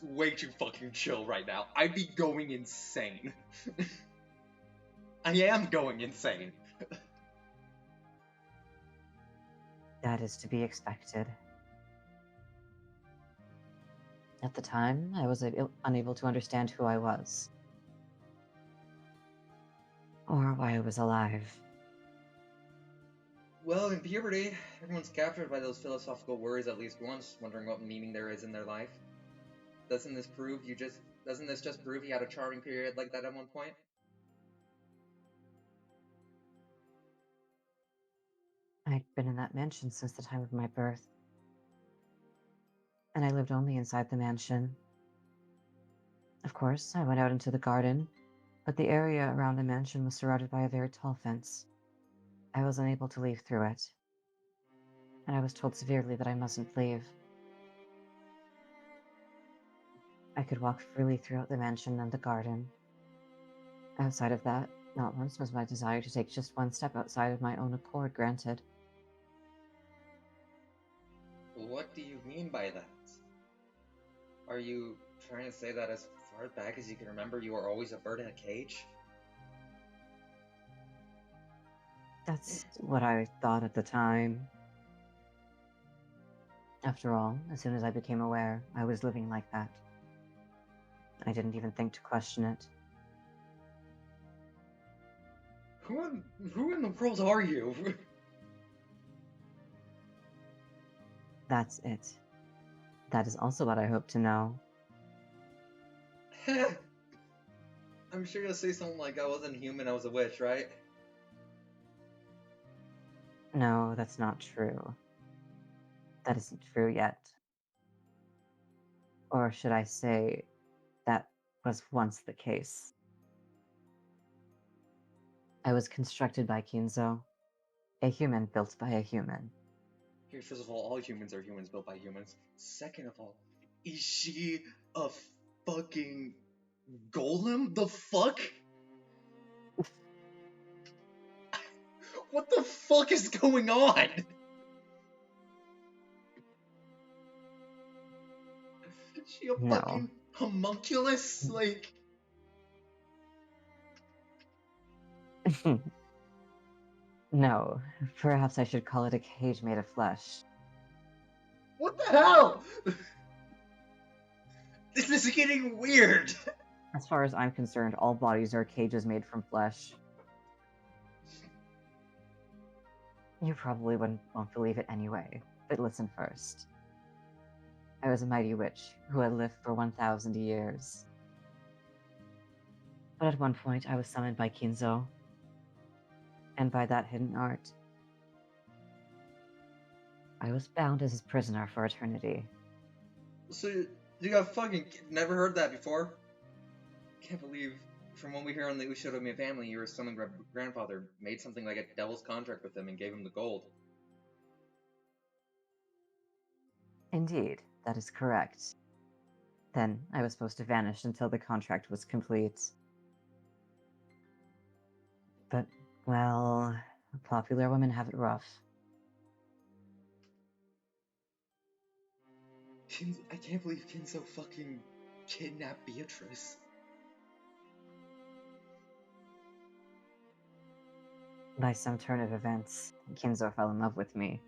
way too fucking chill right now. I'd be going insane. I am going insane. That is to be expected. At the time, I was unable to understand who I was. Or why I was alive. Well, in puberty, everyone's captured by those philosophical worries at least once, wondering what meaning there is in their life. Doesn't this just prove you had a charming period like that at one point? I'd been in that mansion since the time of my birth. And I lived only inside the mansion. Of course, I went out into the garden, but the area around the mansion was surrounded by a very tall fence. I was unable to leave through it, and I was told severely that I mustn't leave. I could walk freely throughout the mansion and the garden. Outside of that, not once was my desire to take just one step outside of my own accord granted. What do you mean by that? Are you trying to say that as far back as you can remember you were always a bird in a cage? That's what I thought at the time. After all, as soon as I became aware, I was living like that. I didn't even think to question it. Who in the world are you? That's it. That is also what I hope to know. I'm sure you'll say something like I wasn't human, I was a witch, right? No, that's not true. That isn't true yet. Or should I say, that was once the case. I was constructed by Kinzo, a human built by a human. Here, first of all humans are humans built by humans. Second of all, is she a fucking golem? The fuck? What the fuck is going on? Is she a No. fucking homunculus? Like... No, perhaps I should call it a cage made of flesh. What the hell? This is getting weird. As far as I'm concerned, all bodies are cages made from flesh. You probably won't believe it anyway, but listen first. I was a mighty witch who had lived for 1,000 years. But at one point, I was summoned by Kinzo, and by that hidden art. I was bound as his prisoner for eternity. So, you got fucking... Never heard that before? Can't believe From what we hear on the Ushiromi family, your son and grandfather made something like a devil's contract with him and gave him the gold. Indeed, that is correct. Then I was supposed to vanish until the contract was complete. But, well, popular women have it rough. I can't believe Kinzo fucking kidnapped Beatrice. By some turn of events, Kinzo fell in love with me.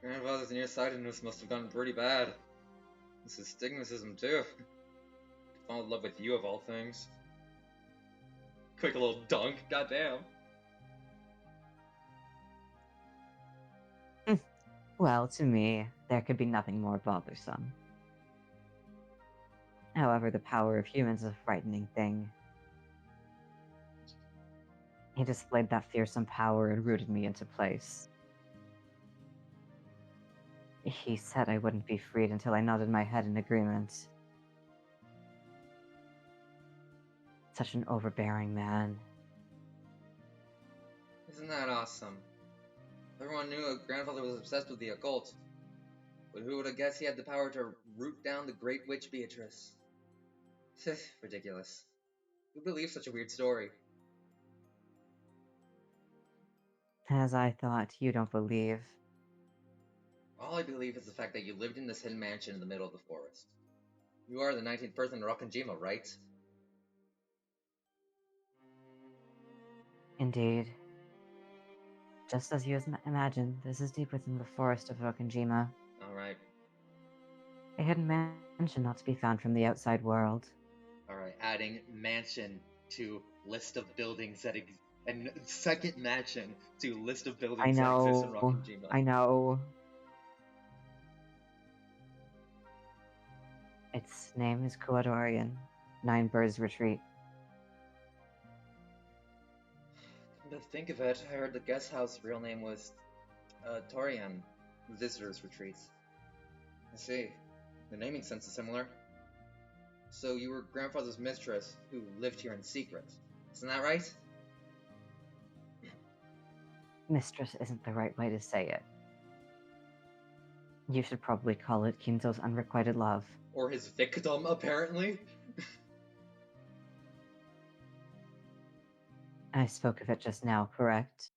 Grandfather's nearsightedness must have gone pretty bad. This is stigmatism too. Fall in love with you of all things. Quick little dunk, goddamn. Well, to me, there could be nothing more bothersome. However, the power of humans is a frightening thing. He displayed that fearsome power and rooted me into place. He said I wouldn't be freed until I nodded my head in agreement. Such an overbearing man. Isn't that awesome? Everyone knew a grandfather was obsessed with the occult. But who would have guessed he had the power to root down the great witch Beatrice? Ridiculous. Who believes such a weird story? As I thought, you don't believe. All I believe is the fact that you lived in this hidden mansion in the middle of the forest. You are the 19th person in Rokkenjima, right? Indeed. Just as you imagined, this is deep within the forest of Rokkenjima. Alright. A hidden mansion not to be found from the outside world. Alright, adding mansion to list of buildings that and second mansion to list of buildings that exist in Rokkenjima. I know. Its name is Kuadorian, Nine Birds Retreat. Come to think of it, I heard the guest house real name was Torian, Visitors Retreat. I see. The naming sense is similar. So you were grandfather's mistress who lived here in secret. Isn't that right? Mistress isn't the right way to say it. You should probably call it Kinzo's unrequited love. Or his victim, apparently? I spoke of it just now, correct?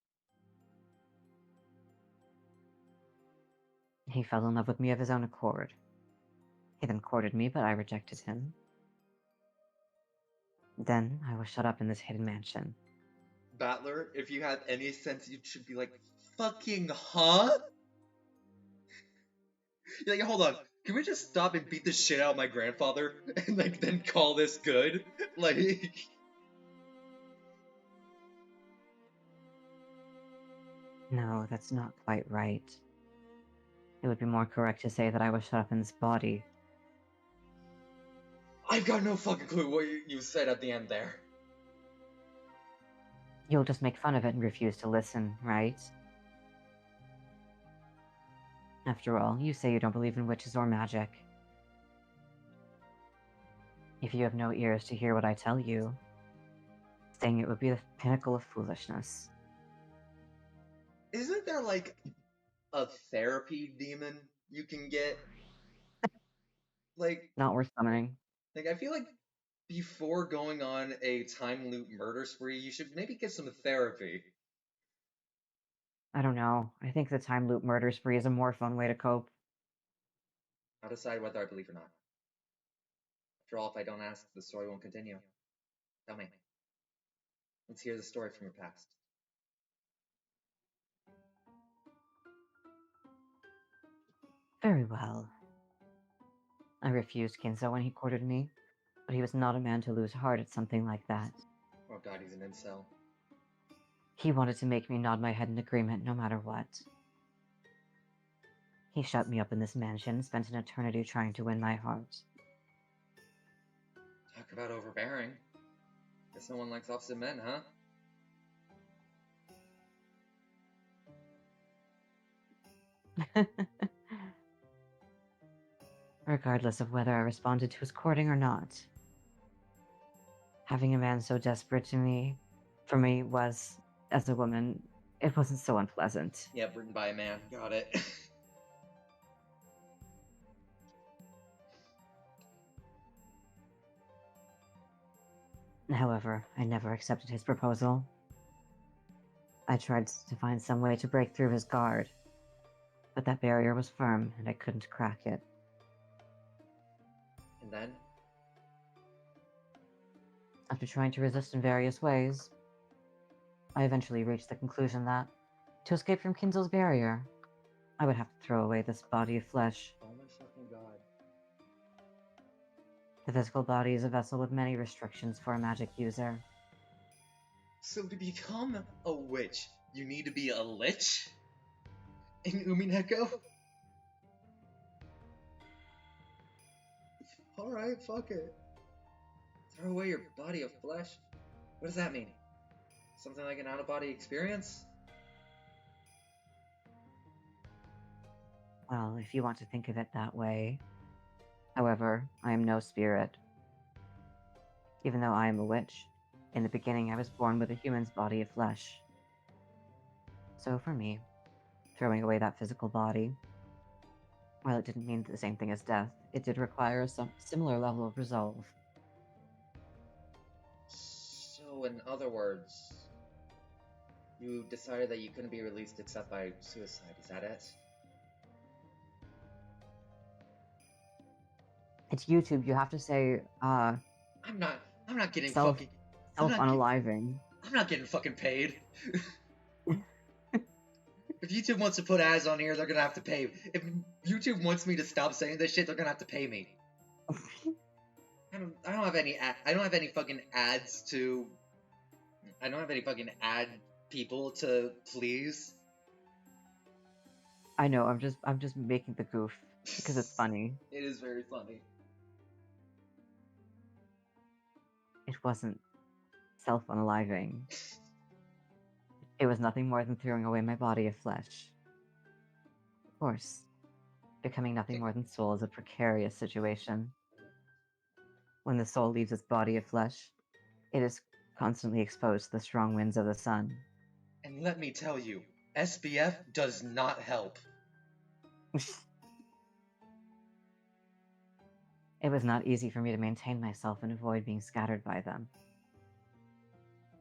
He fell in love with me of his own accord. He then courted me, but I rejected him. Then I was shut up in this hidden mansion. Battler, if you have any sense, you should be like, fucking huh? You're like, hold on, can we just stop and beat the shit out of my grandfather and like then call this good? Like, No, that's not quite right. It would be more correct to say that I was shut up in this body. I've got no fucking clue what you said at the end there. You'll just make fun of it and refuse to listen, right? After all, you say you don't believe in witches or magic. If you have no ears to hear what I tell you, saying it would be the pinnacle of foolishness. Isn't there like a therapy demon you can get? Like, Not worth summoning. I feel like before going on a time loop murder spree, you should maybe get some therapy. I don't know. I think the time loop murder spree is a more fun way to cope. I'll decide whether I believe or not. After all, if I don't ask, the story won't continue. Tell me. Let's hear the story from your past. Very well. I refused Kinzo when he courted me, but he was not a man to lose heart at something like that. Oh god, he's an incel. He wanted to make me nod my head in agreement no matter what. He shut me up in this mansion and spent an eternity trying to win my heart. Talk about overbearing. Guess no one likes opposite men, huh? Regardless of whether I responded to his courting or not, Having a man so desperate for me was, as a woman, it wasn't so unpleasant. Yep, written by a man. Got it. However, I never accepted his proposal. I tried to find some way to break through his guard, but that barrier was firm and I couldn't crack it. And then? After trying to resist in various ways, I eventually reached the conclusion that, to escape from Kinzel's barrier, I would have to throw away this body of flesh. Oh my fucking god. The physical body is a vessel with many restrictions for a magic user. So to become a witch, you need to be a lich? In Umineko? Alright, fuck it. Throw away your body of flesh? What does that mean? Something like an out-of-body experience? Well, if you want to think of it that way. However, I am no spirit. Even though I am a witch, in the beginning I was born with a human's body of flesh. So for me, throwing away that physical body, while it didn't mean the same thing as death, it did require a similar level of resolve. So, in other words, you decided that you couldn't be released except by suicide, is that it? It's YouTube, you have to say, I'm not getting self fucking... unaliving. I'm not getting fucking paid. If YouTube wants to put ads on here, they're gonna have to pay. If YouTube wants me to stop saying this shit, they're gonna have to pay me. I don't have any I don't have any fucking ads to... I don't have any fucking ad people to please. I know, I'm just making the goof because it's funny. It is very funny. It wasn't self-unaliving. It was nothing more than throwing away my body of flesh. Of course, becoming nothing more than soul is a precarious situation. When the soul leaves its body of flesh, it is constantly exposed to the strong winds of the sun. And let me tell you, SBF does not help. It was not easy for me to maintain myself and avoid being scattered by them.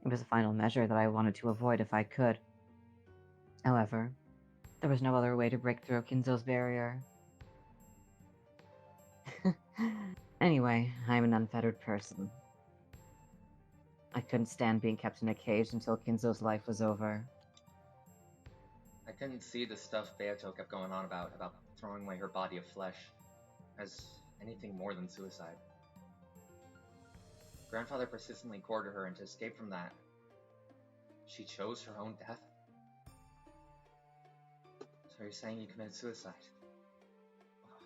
It was a final measure that I wanted to avoid if I could. However, there was no other way to break through Kinzo's barrier. Anyway, I'm an unfettered person. I couldn't stand being kept in a cage until Kinzo's life was over. I couldn't see the stuff Beato kept going on about throwing away her body of flesh as anything more than suicide. Grandfather persistently courted her, and to escape from that, she chose her own death? So you're saying you committed suicide?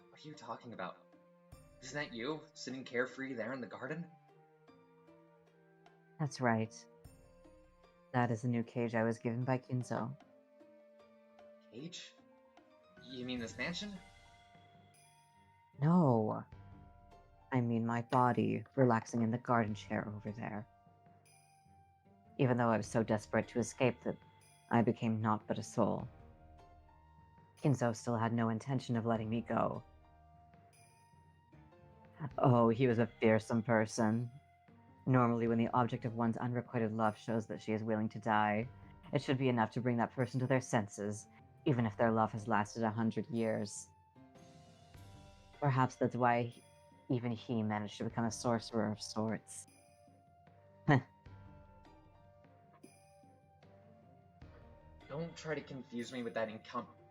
What are you talking about? Isn't that you, sitting carefree there in the garden? That's right. That is the new cage I was given by Kinzo. Cage? You mean this mansion? No. I mean my body relaxing in the garden chair over there. Even though I was so desperate to escape that I became naught but a soul. Kinzo still had no intention of letting me go. Oh, he was a fearsome person. Normally, when the object of one's unrequited love shows that she is willing to die, it should be enough to bring that person to their senses, even if their love has lasted 100 years. Perhaps that's why even he managed to become a sorcerer of sorts. Don't try to confuse me with that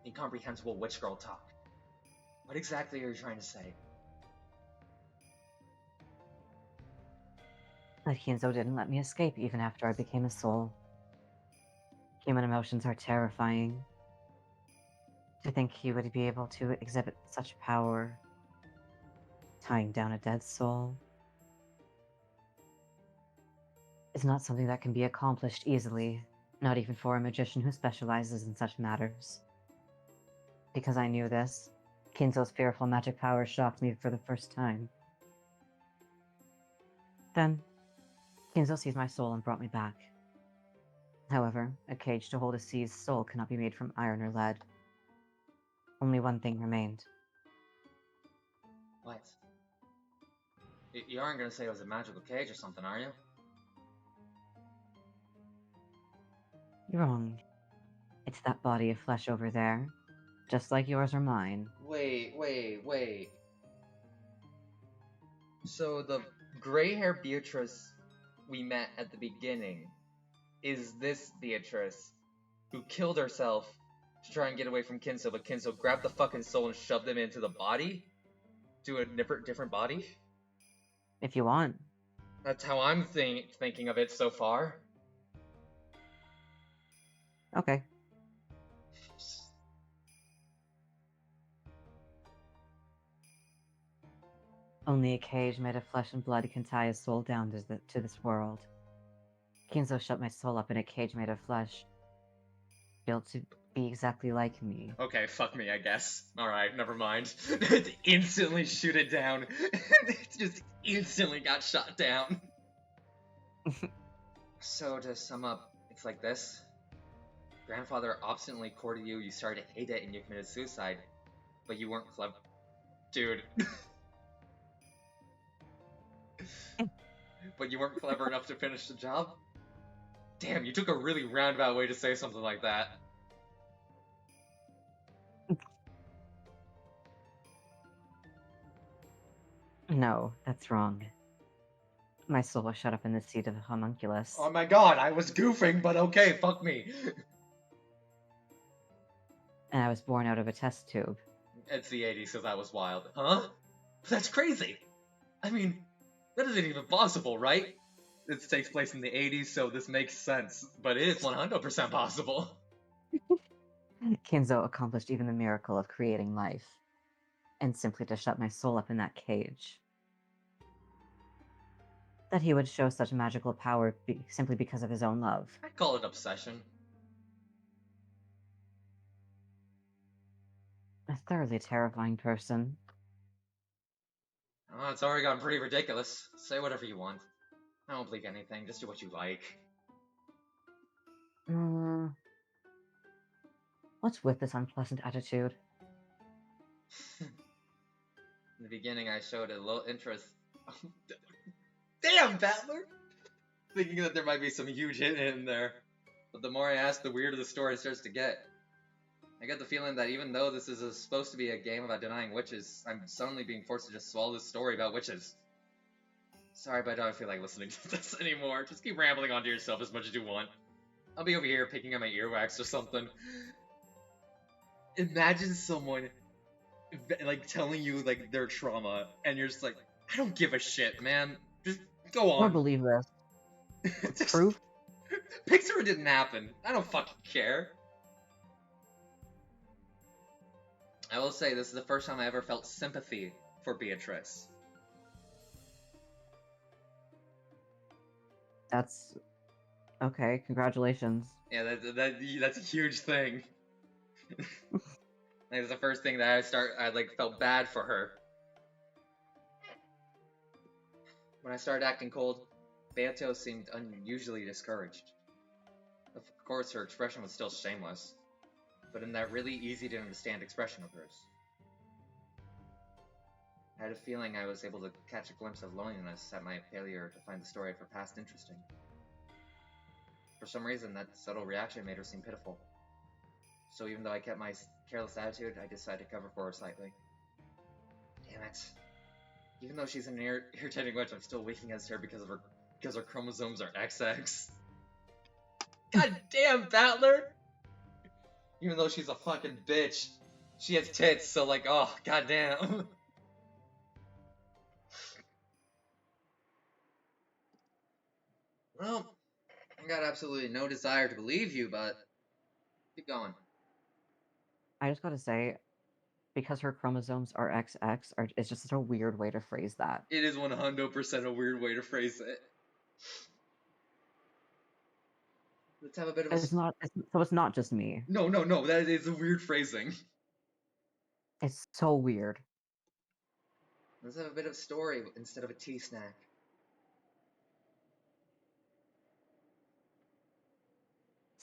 incomprehensible witch girl talk. What exactly are you trying to say? That Kinzo didn't let me escape even after I became a soul. Human emotions are terrifying. To think he would be able to exhibit such power, tying down a dead soul, is not something that can be accomplished easily, not even for a magician who specializes in such matters. Because I knew this, Kinzo's fearful magic power shocked me for the first time. Then, Kinzo seized my soul and brought me back. However, a cage to hold a seized soul cannot be made from iron or lead. Only one thing remained. What? You aren't gonna say it was a magical cage or something, are you? You're wrong. It's that body of flesh over there, just like yours or mine. Wait. So the gray hair Beatrice we met at the beginning is this Beatrice who killed herself to try and get away from Kinso, but Kinso grabbed the fucking soul and shoved him into the body? To a different body? If you want. That's how I'm thinking of it so far. Okay. Only a cage made of flesh and blood can tie a soul down to this world. Kinzo shut my soul up in a cage made of flesh, built to be exactly like me. Okay, fuck me, I guess. Alright, never mind. Instantly shoot it down. It just instantly got shot down. So, to sum up, it's like this. Grandfather obstinately courted you, you started to hate it, and you committed suicide. But you weren't clever. Dude. But you weren't clever enough to finish the job? Damn, you took a really roundabout way to say something like that. No, that's wrong. My soul was shut up in the seat of a homunculus. Oh my god, I was goofing, but okay, fuck me. And I was born out of a test tube. It's the 80s, so that was wild. Huh? That's crazy! I mean, that isn't even possible, right? This takes place in the 80s, so this makes sense. But it is 100% possible. Kinzo accomplished even the miracle of creating life, and simply to shut my soul up in that cage. That he would show such magical power simply because of his own love. I call it obsession. A thoroughly terrifying person. Oh, it's already gotten pretty ridiculous. Say whatever you want. I don't believe anything, just do what you like. What's with this unpleasant attitude? In the beginning, I showed a little interest. Damn, Battler! Thinking that there might be some huge hit in there. But the more I ask, the weirder the story starts to get. I get the feeling that even though this is supposed to be a game about denying witches, I'm suddenly being forced to just swallow this story about witches. Sorry, but I don't feel like listening to this anymore. Just keep rambling onto yourself as much as you want. I'll be over here picking at my earwax or something. Imagine someone like telling you like their trauma, and you're just like, I don't give a shit, man. Just go on. Or believe this. Proof? Pixar didn't happen. I don't fucking care. I will say this is the first time I ever felt sympathy for Beatrice. That's okay. Congratulations. Yeah, that's a huge thing. Like, it's the first thing that I like felt bad for her. When I started acting cold, Beato seemed unusually discouraged. Of course, her expression was still shameless, but in that really easy to understand expression of hers. I had a feeling I was able to catch a glimpse of loneliness at my failure to find the story of her past interesting. For some reason, that subtle reaction made her seem pitiful. So even though I kept my careless attitude, I decided to cover for her slightly. Damn it. Even though she's an irritating witch, I'm still weak against her because her chromosomes are XX. God damn, Battler! Even though she's a fucking bitch, she has tits, so like, oh, goddamn. Well, I got absolutely no desire to believe you, but keep going. I just gotta say, because her chromosomes are XX, it's just such a weird way to phrase that. It is 100% a weird way to phrase it. Let's have a bit of a... So it's not just me. No, that is a weird phrasing. It's so weird. Let's have a bit of story instead of a tea snack.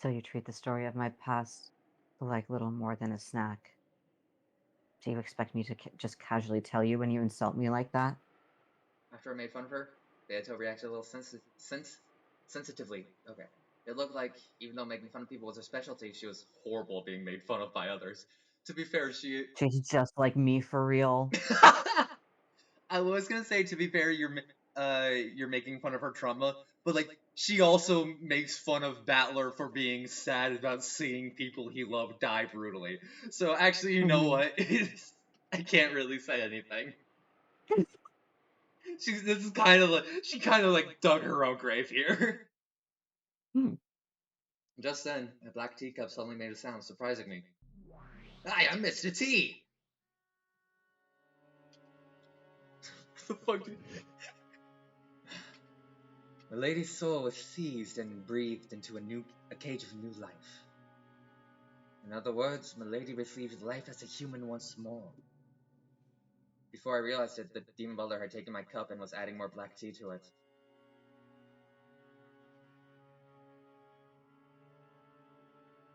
So you treat the story of my past like little more than a snack. Do you expect me to just casually tell you when you insult me like that? After I made fun of her, Beato reacted a little sensitively. Okay. It looked like, even though making fun of people was her specialty, she was horrible at being made fun of by others. To be fair, she. She's just like me for real. I was gonna say, to be fair, you're making fun of her trauma, but like she also makes fun of Battler for being sad about seeing people he loved die brutally. So actually, you know Mhm. what? I can't really say anything. This is kind of like she kind of like dug her own grave here. Hmm. Just then, a black teacup suddenly made a sound, surprising me. Hi, I'm Mr. T. What the fuck? Milady's soul was seized and breathed into a cage of new life. In other words, Milady received life as a human once more. Before I realized it, the demon butler had taken my cup and was adding more black tea to it.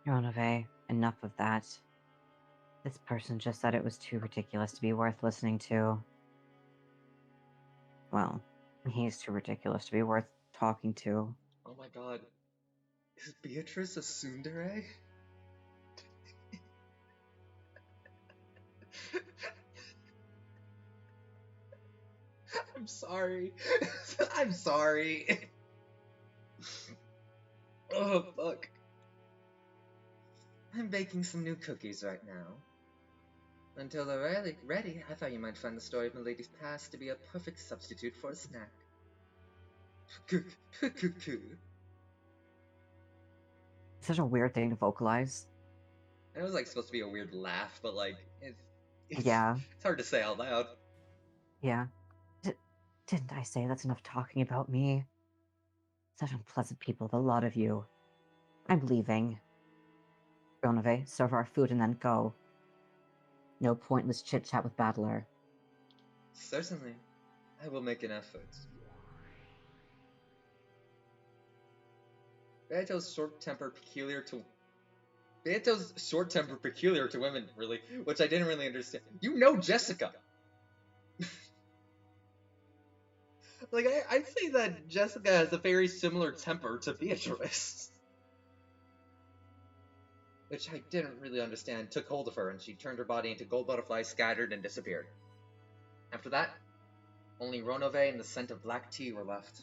Ronove, enough of that. This person just said it was too ridiculous to be worth listening to. Well, he's too ridiculous to be worth talking to. Oh my god. Is Beatrice a tsundere? I'm sorry. I'm sorry. Oh, fuck. I'm baking some new cookies right now. Until they're ready, I thought you might find the story of Milady's past to be a perfect substitute for a snack. It's such a weird thing to vocalize. It was like supposed to be a weird laugh, but like it's Yeah, it's hard to say out loud. yeah. D- didn't I say that's enough talking about me? Such unpleasant people, the lot of you. I'm leaving. Ronove, serve our food and then go. No pointless chit chat with Battler. Certainly, I will make an effort. Beato's short temper peculiar to Beato's short temper peculiar to women, really, which I didn't really understand. You know Jessica. Like I'd say that Jessica has a very similar temper to Beatrice. Which I didn't really understand, took hold of her, and she turned her body into gold butterflies, scattered, and disappeared. After that, only Ronove and the scent of black tea were left.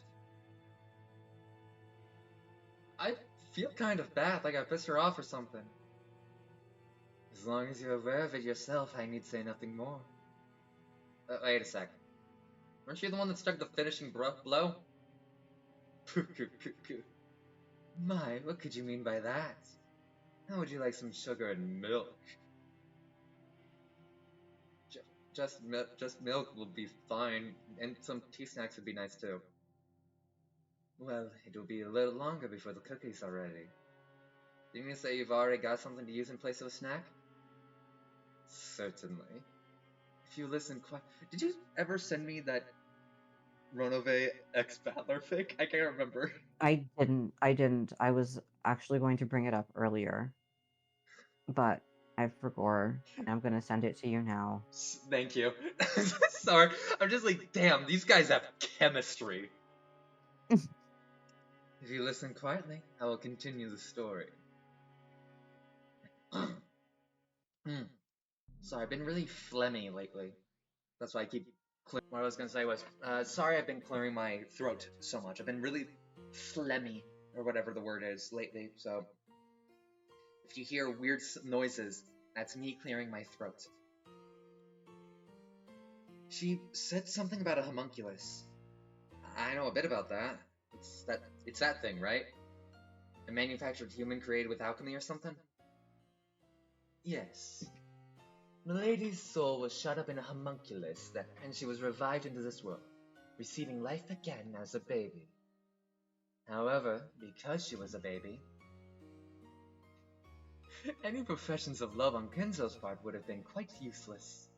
I feel kind of bad, like I pissed her off or something. As long as you're aware of it yourself, I need say nothing more. Wait a sec. Weren't you the one that struck the finishing blow? My, what could you mean by that? How would you like some sugar and milk? Just milk will be fine, and some tea snacks would be nice too. Well, it will be a little longer before the cookies are ready. Didn't you say you've already got something to use in place of a snack? Certainly. If you listen did you ever send me that Ronove X Battler fic? I can't remember. I didn't. I was actually going to bring it up earlier, but I forgot, and I'm gonna send it to you now. Thank you. Sorry, I'm just like, damn, these guys have chemistry. If you listen quietly, I will continue the story. Sorry, I've been really phlegmy lately. That's why I keep clearing. What I was gonna say was, sorry I've been clearing my throat so much. I've been really phlegmy, or whatever the word is, lately, so if you hear weird noises, that's me clearing my throat. She said something about a homunculus. I know a bit about that. It's that thing, right? A manufactured human created with alchemy or something? Yes. Milady's soul was shut up in a homunculus, and she was revived into this world, receiving life again as a baby. However, because she was a baby, any professions of love on Kenzo's part would have been quite useless.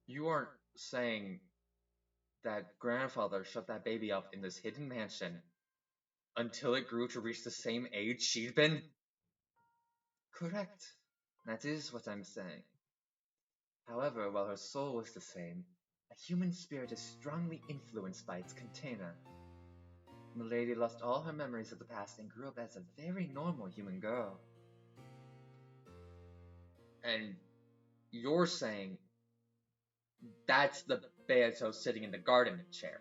You aren't saying that grandfather shut that baby up in this hidden mansion until it grew to reach the same age she'd been? Correct. That is what I'm saying. However, while her soul was the same, a human spirit is strongly influenced by its container. Milady lost all her memories of the past and grew up as a very normal human girl. And you're saying that's the Beato sitting in the garden chair?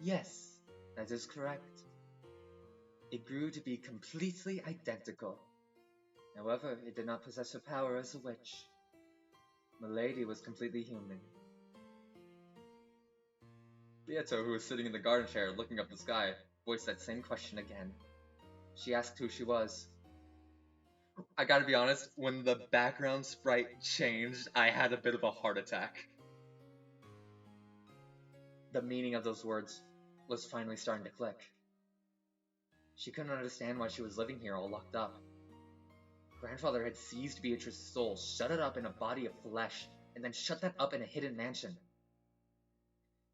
Yes, that is correct. It grew to be completely identical. However, it did not possess her power as a witch. Milady was completely human. Beato, who was sitting in the garden chair looking up the sky, voiced that same question again. She asked who she was. I gotta be honest, when the background sprite changed, I had a bit of a heart attack. The meaning of those words was finally starting to click. She couldn't understand why she was living here all locked up. Grandfather had seized Beatrice's soul, shut it up in a body of flesh, and then shut that up in a hidden mansion.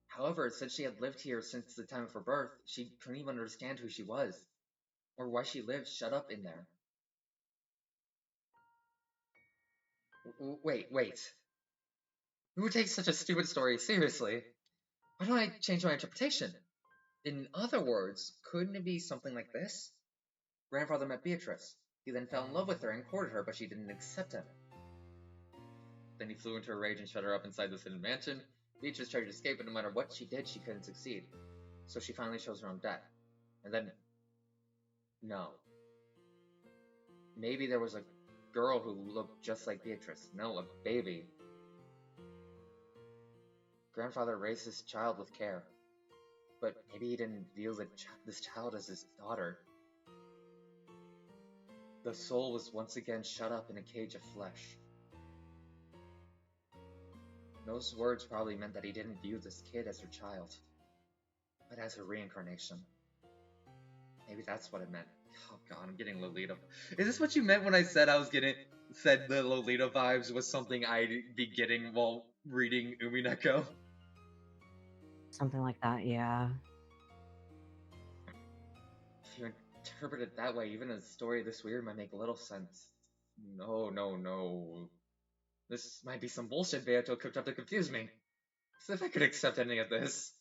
However, since she had lived here since the time of her birth, she couldn't even understand who she was, or why she lived shut up in there. Wait. Who takes such a stupid story seriously? Why don't I change my interpretation? In other words, couldn't it be something like this? Grandfather met Beatrice. He then fell in love with her and courted her, but she didn't accept him. Then he flew into a rage and shut her up inside this hidden mansion. Beatrice tried to escape, but no matter what she did, she couldn't succeed. So she finally chose her own death. And then... no. Maybe there was a girl who looked just like Beatrice. No, a baby. Grandfather raised his child with care. But maybe he didn't view this child as his daughter. The soul was once again shut up in a cage of flesh. Those words probably meant that he didn't view this kid as her child, but as her reincarnation. Maybe that's what it meant. Oh god, I'm getting Lolita. Is this what you meant when I said said the Lolita vibes was something I'd be getting while reading Umineko? Something like that, yeah. If you interpret it that way, even a story this weird might make little sense. No. This might be some bullshit Beato cooked up to confuse me. As if I could accept any of this.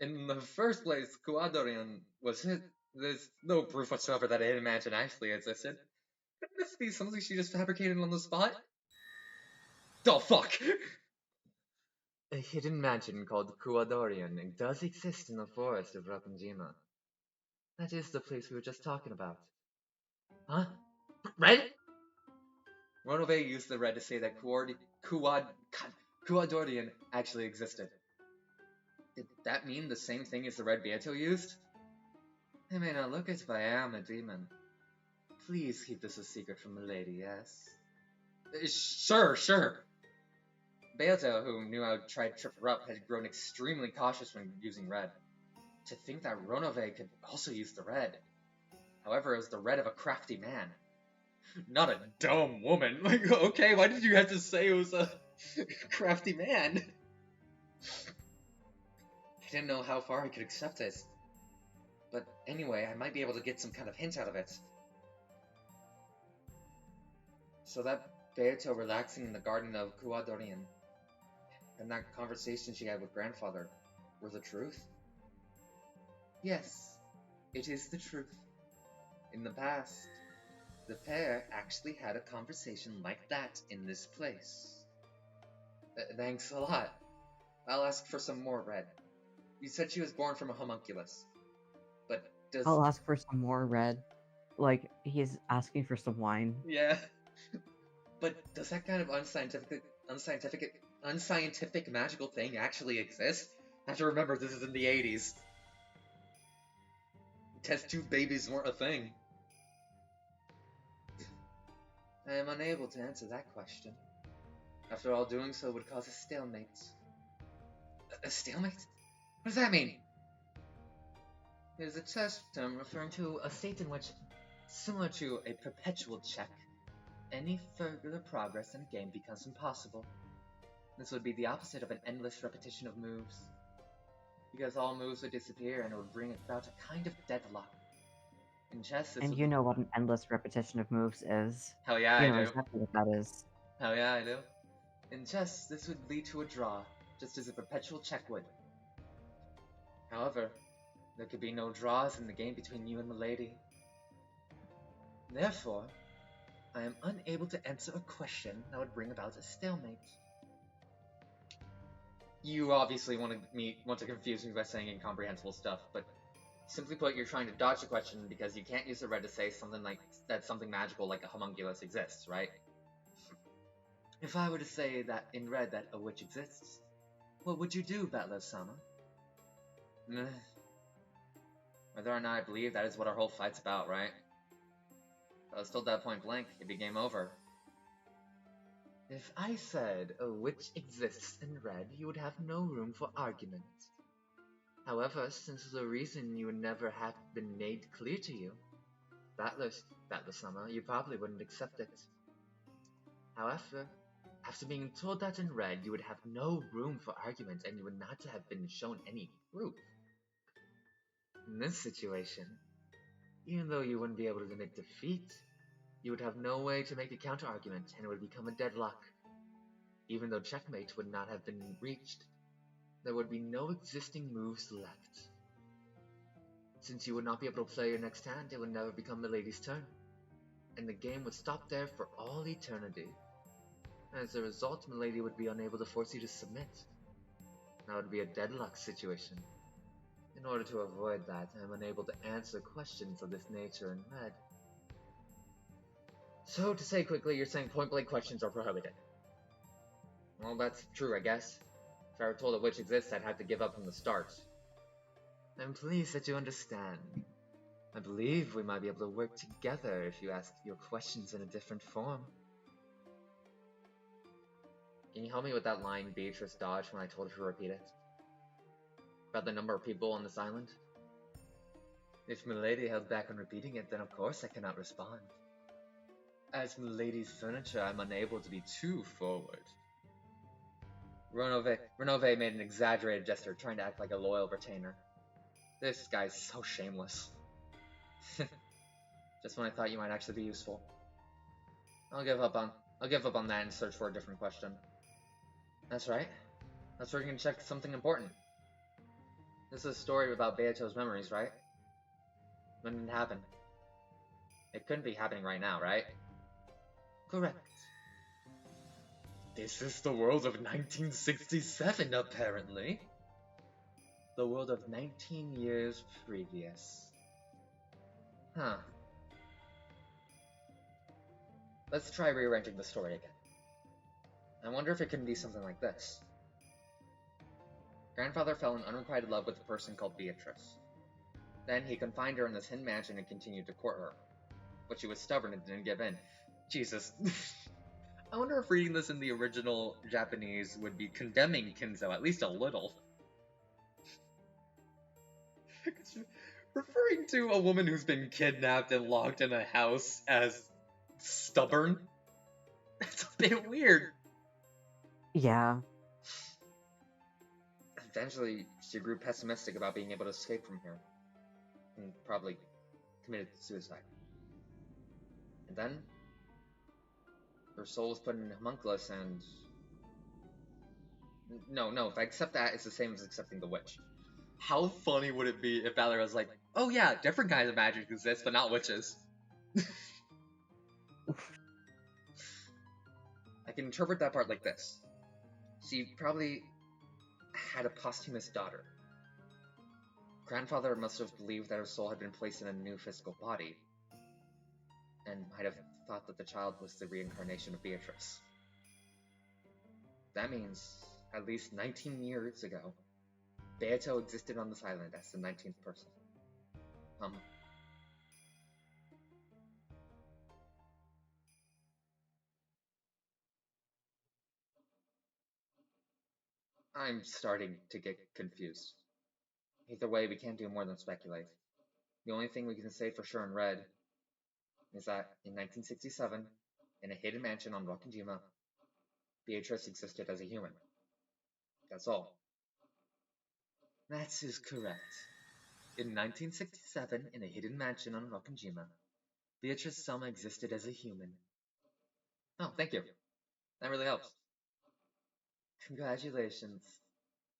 In the first place, Kuadorian was hit. There's no proof whatsoever that a hidden mansion actually existed. Could this be something she just fabricated on the spot? Oh fuck! A hidden mansion called Kuadorian does exist in the forest of Rokkenjima. That is the place we were just talking about. Huh? Red? Ronove used the red to say that Kuadorian actually existed. Did that mean the same thing as the red Beato used? I may not look it, but I am a demon. Please keep this a secret from the lady, yes? Sure. Beato, who knew I would try to trip her up, had grown extremely cautious when using red. To think that Ronove could also use the red. However, it was the red of a crafty man. Not a dumb woman. Like, okay, why did you have to say it was a crafty man? I didn't know how far I could accept it. But anyway, I might be able to get some kind of hint out of it. So that Beato relaxing in the garden of Kuadorian, and that conversation she had with grandfather, were the truth? Yes, it is the truth. In the past, the pair actually had a conversation like that in this place. Thanks a lot. I'll ask for some more red. You said she was born from a homunculus. But does... I'll ask for some more red. Like, he's asking for some wine. Yeah. But does that kind of unscientific magical thing actually exist? I have to remember this is in the 80s. Test tube babies weren't a thing. I am unable to answer that question. After all, doing so would cause a stalemate. A stalemate? What does that mean? It is a test term referring to a state in which, similar to a perpetual check, any further progress in a game becomes impossible. This would be the opposite of an endless repetition of moves. because all moves would disappear and it would bring about a kind of deadlock. In chess, this And would you lead. know what an endless repetition of moves is. Hell yeah, You I know do. exactly what that is. Hell yeah, I do. In chess, this would lead to a draw, just as a perpetual check would. However, there could be no draws in the game between you and Milady. Therefore, I am unable to answer a question that would bring about a stalemate. You obviously want to confuse me by saying incomprehensible stuff, but simply put, you're trying to dodge the question because you can't use the red to say something like that something magical like a homunculus exists, right? If I were to say that in red that a witch exists, what would you do, Battler-sama? Whether or not I believe, that is what our whole fight's about, right? If I was told that point blank, it'd be game over. If I said a witch exists in red, you would have no room for argument. However, since the reason you would never have been made clear to you, Battler-sama, you probably wouldn't accept it. However, after being told that in red, you would have no room for argument and you would not have been shown any proof. In this situation, even though you wouldn't be able to admit defeat, you would have no way to make a counter-argument and it would become a deadlock. Even though checkmate would not have been reached, there would be no existing moves left. Since you would not be able to play your next hand, it would never become Milady's turn, and the game would stop there for all eternity. As a result, Milady would be unable to force you to submit. That would be a deadlock situation. In order to avoid that, I am unable to answer questions of this nature in red. So, to say quickly, you're saying point-blank questions are prohibited. Well, that's true, I guess. If I were told a witch exists, I'd have to give up from the start. I'm pleased that you understand. I believe we might be able to work together if you ask your questions in a different form. Can you help me with that line Beatrice dodged when I told her to repeat it? About the number of people on this island? If Milady held back on repeating it, then of course I cannot respond. As Milady's furniture, I'm unable to be too forward. Renove made an exaggerated gesture, trying to act like a loyal retainer. This guy's so shameless. Just when I thought you might actually be useful. I'll give up on that and search for a different question. That's right. That's where you're gonna check something important. This is a story about Beato's memories, right? When did it happen? It couldn't be happening right now, right? Correct. This is the world of 1967, apparently. The world of 19 years previous. Huh. Let's try rearranging the story again. I wonder if it can be something like this. Grandfather fell in unrequited love with a person called Beatrice. Then he confined her in this hidden mansion and continued to court her. But she was stubborn and didn't give in. Jesus. I wonder if reading this in the original Japanese would be condemning Kinzo at least a little. Referring to a woman who's been kidnapped and locked in a house as stubborn? That's a bit weird. Yeah. Eventually, she grew pessimistic about being able to escape from here, and probably committed suicide. And then, her soul was put in a homunculus and... No, if I accept that, it's the same as accepting the witch. How funny would it be if Valerie was like, oh yeah, different kinds of magic exist, but not witches. I can interpret that part like this. She probably had a posthumous daughter. Grandfather must have believed that her soul had been placed in a new physical body, and might have thought that the child was the reincarnation of Beatrice. That means, at least 19 years ago, Beato existed on this island as the 19th person. I'm starting to get confused. Either way, we can't do more than speculate. The only thing we can say for sure in red is that in 1967, in a hidden mansion on Rokkenjima, Beatrice existed as a human. That's all. That is correct. In 1967, in a hidden mansion on Rokkenjima, Beatrice Sama existed as a human. Oh, thank you. That really helps. Congratulations.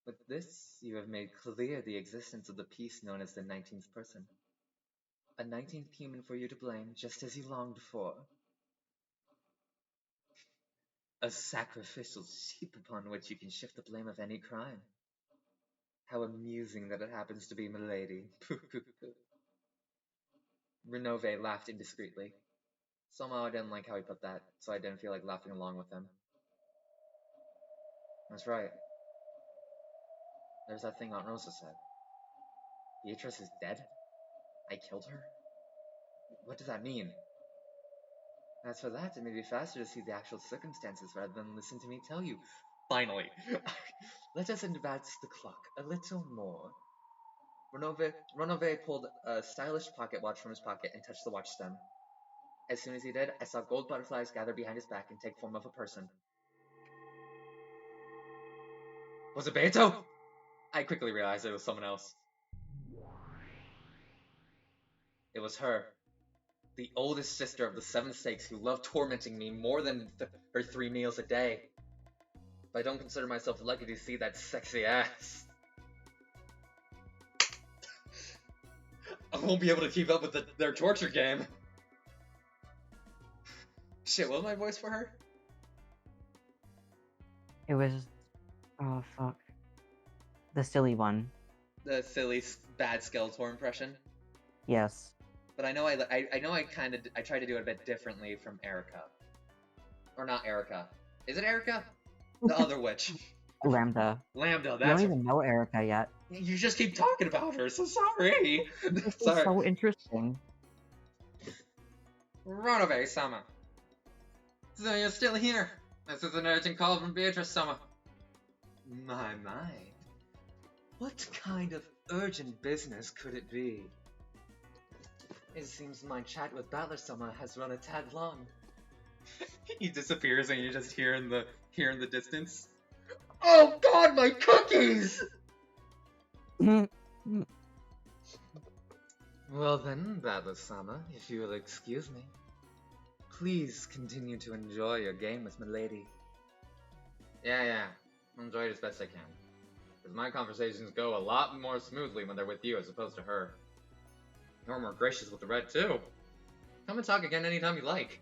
With this, you have made clear the existence of the piece known as the 19th person. A 19th human for you to blame, just as you longed for. A sacrificial sheep upon which you can shift the blame of any crime. How amusing that it happens to be Milady. Renove laughed indiscreetly. Somehow I didn't like how he put that, so I didn't feel like laughing along with him. That's right. There's that thing Aunt Rosa said. Beatrice is dead? I killed her? What does that mean? As for that, it may be faster to see the actual circumstances rather than listen to me tell you. Finally! Let us advance the clock a little more. Renove pulled a stylish pocket watch from his pocket and touched the watch stem. As soon as he did, I saw gold butterflies gather behind his back and take form of a person. Was it Beto? I quickly realized it was someone else. It was her. The oldest sister of the 7 stakes who loved tormenting me more than her 3 meals a day. But I don't consider myself lucky to see that sexy ass. I won't be able to keep up with their torture game. Shit, what was my voice for her? It was... oh, fuck. The silly one. The silly, bad Skeletor impression? Yes. But I know I tried to do it a bit differently from Erica. Or not Erica. Is it Erica? The other witch. Lambda. Lambda, You that's... don't even know Erica yet. You just keep talking about her, so sorry. This is Sorry. so interesting. Renove-sama. So you're still here. This is an urgent call from Beatrice-sama. My. What kind of urgent business could it be? It seems my chat with Battler-sama has run a tad long. He disappears and you just hear in the distance. Oh god, my cookies! Well then, Battler-sama, if you will excuse me. Please continue to enjoy your game with Milady. Yeah. I'll enjoy it as best I can. Because my conversations go a lot more smoothly when they're with you as opposed to her. You're more gracious with the red too. Come and talk again anytime you like.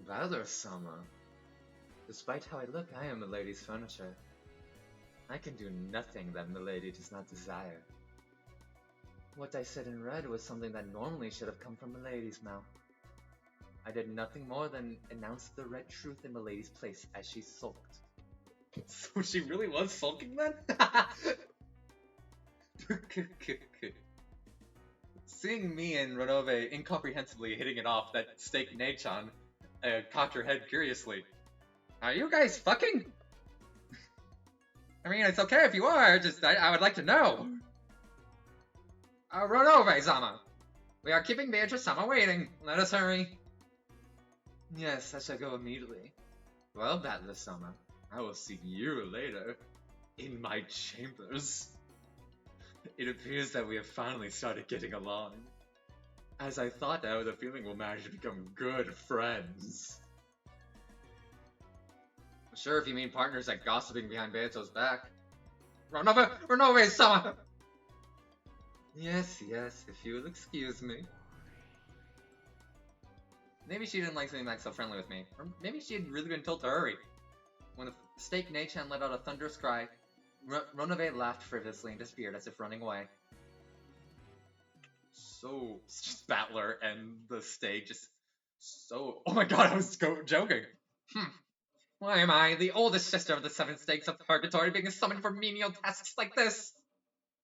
Battler-sama. Despite how I look, I am Milady's furniture. I can do nothing that Milady does not desire. What I said in red was something that normally should have come from Milady's mouth. I did nothing more than announce the red truth in Milady's place as she sulked. So she really was sulking then? Seeing me and Renove incomprehensibly hitting it off, that steak Nechan cocked her head curiously. Are you guys fucking? I mean, it's okay if you are, just I would like to know. Renove-sama! We are keeping Beatrice-sama waiting. Let us hurry. Yes, I shall go immediately. Well, Battler-sama, I will see you later. In my chambers. It appears that we have finally started getting along. As I thought, I have a feeling we'll manage to become good friends. Sure, if you mean partners like gossiping behind Beato's back. Renove-sama! Yes, if you will excuse me. Maybe she didn't like something back so friendly with me. Or maybe she had really been told to hurry. When the steak Nechan let out a thunderous cry, Renove laughed frivolously and disappeared as if running away. So, just Battler and the steak just so... Oh my god, I was joking! Why am I, the oldest sister of the 7 stakes of Purgatory, being summoned for menial tasks like this?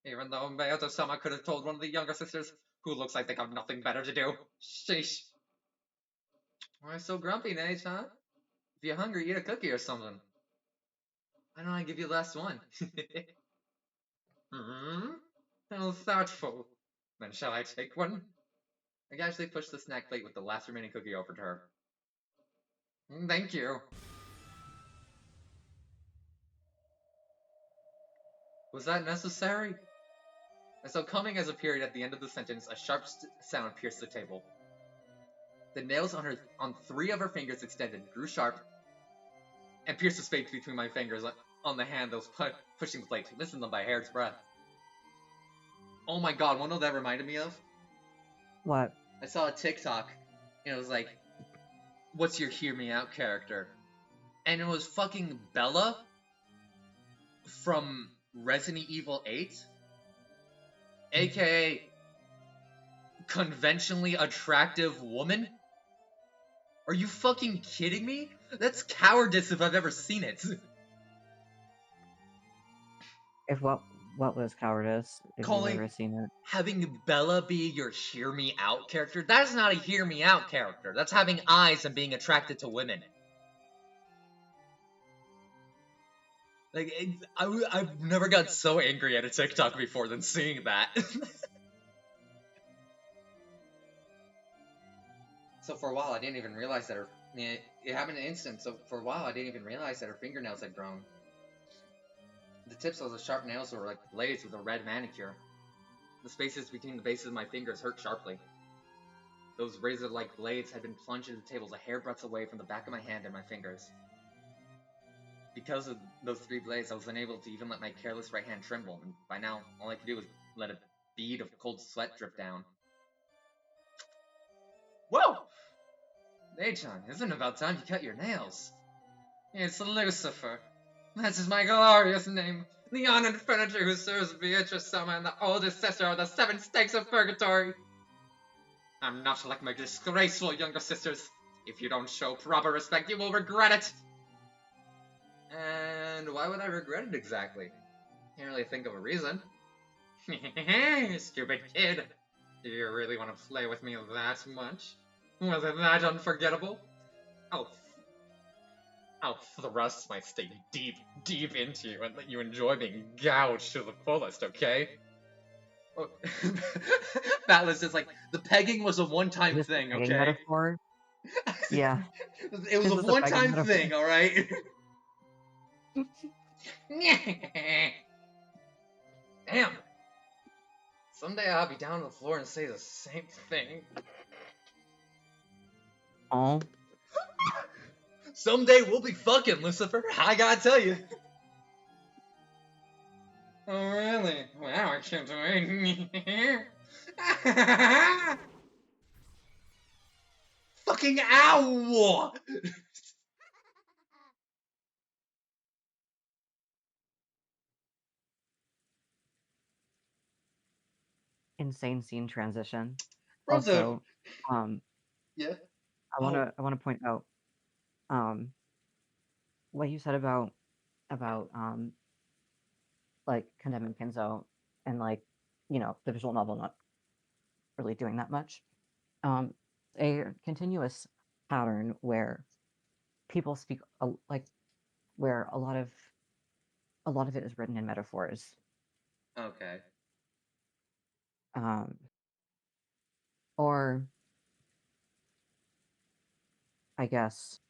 Even though Beato-sama could have told one of the younger sisters, who looks like they got nothing better to do. Sheesh. Why so grumpy, Nechan? If you're hungry, eat a cookie or something. Why don't I give you the last one? How thoughtful. Then shall I take one? I casually pushed the snack plate with the last remaining cookie over to her. Thank you. Was that necessary? And so, coming as a period at the end of the sentence, a sharp sound pierced the table. The nails on 3 of her fingers extended, grew sharp, and pierced the space between my fingers on the hand that was pushing the plate, missing them by a hair's breadth. Oh my god, what that reminded me of? What? I saw a TikTok, and it was like, what's your hear me out character? And it was fucking Bella from Resident Evil 8, aka conventionally attractive woman? Are you fucking kidding me? That's cowardice if I've ever seen it. If what was cowardice? If you've Calling ever seen it? having Bella be your hear me out character, that's not a hear me out character. That's having eyes and being attracted to women. Like, I've never got so angry at a TikTok before than seeing that. So for a while, I didn't even realize that it happened in an instant. So for a while, I didn't even realize that her fingernails had grown. The tips of the sharp nails were like blades with a red manicure. The spaces between the bases of my fingers hurt sharply. Those razor-like blades had been plunged into the tables a hairbreadth away from the back of my hand and my fingers. Because of those 3 blades, I was unable to even let my careless right hand tremble, and by now, all I could do was let a bead of cold sweat drip down. Whoa! Hey-chan, isn't it about time you cut your nails? It's Lucifer. That is my glorious name. The honored furniture who serves Beatrice Soma and the oldest sister of the 7 stakes of purgatory. I'm not like my disgraceful younger sisters. If you don't show proper respect, you will regret it. And why would I regret it exactly? Can't really think of a reason. Stupid kid. Do you really want to play with me that much? Was it that unforgettable? I'll thrust my stake deep, deep into you and let you enjoy being gouged to the fullest, okay? Oh. Battless is like, the pegging was a one-time Is this thing, a pegging okay? metaphor? Yeah. It was Is a this a pegging one-time metaphor? thing, alright? Damn. Someday I'll be down on the floor and say the same thing. Oh. Someday we'll be fucking, Lucifer. I gotta tell you. Oh, really? Wow, I can't wait. Fucking ow! Insane scene transition. Brother! Also, um, Yeah? I Oh. wanna point out, um, what you said about like condemning Kenzo and like, the visual novel not really doing that much. A continuous pattern where people speak like where a lot of it is written in metaphors. Okay. Um, or I guess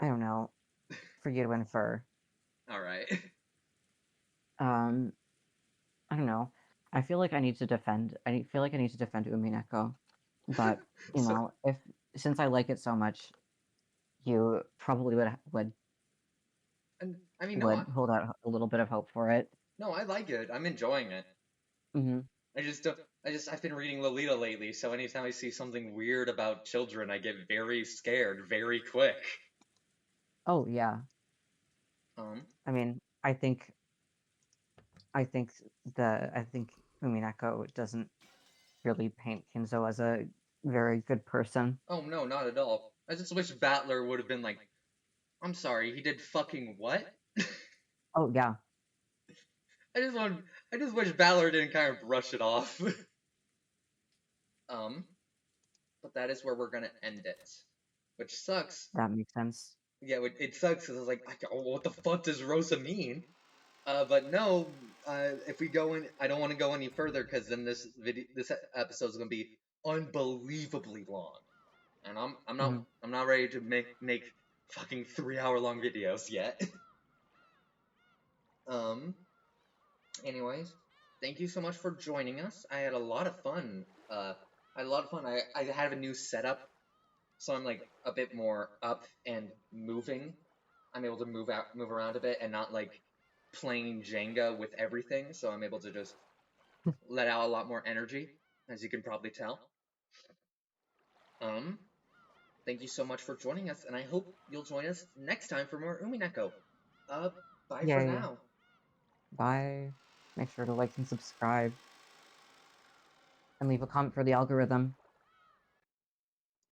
I don't know, for you to infer. Alright. Um, I don't know. I feel like I need to defend Umineko, but So, if since I like it so much, you probably and, I mean, would hold out a little bit of hope for it. no, I like it. I'm enjoying it. Hmm. I just don't, I've been reading Lolita lately, so anytime I see something weird about children, I get very scared very quick. Oh yeah. Um, I mean, I think I think Umineko doesn't really paint Kinzo as a very good person. oh no, not at all. I just wish Battler would have been like, I'm sorry, he did fucking what? Oh yeah, I just want, I just wish Battler didn't kind of brush it off. um, but that is where we're gonna end it, which sucks. that makes sense. Yeah, it sucks because I was like, oh, what the fuck does Rosa mean? But no, if we go in, I don't want to go any further because then this episode is gonna be unbelievably long, and Hmm. I'm not ready to make fucking 3 hour long videos yet. Um, anyways, thank you so much for joining us. I had a lot of fun. I had a lot of fun. I have a new setup, so I'm like a bit more up and moving. I'm able to move around a bit, and not like playing Jenga with everything. So I'm able to just let out a lot more energy, as you can probably tell. Um, thank you so much for joining us, and I hope you'll join us next time for more Umineko. Uh, bye for Yay. now. Bye. Make sure to like and subscribe, and leave a comment for the algorithm.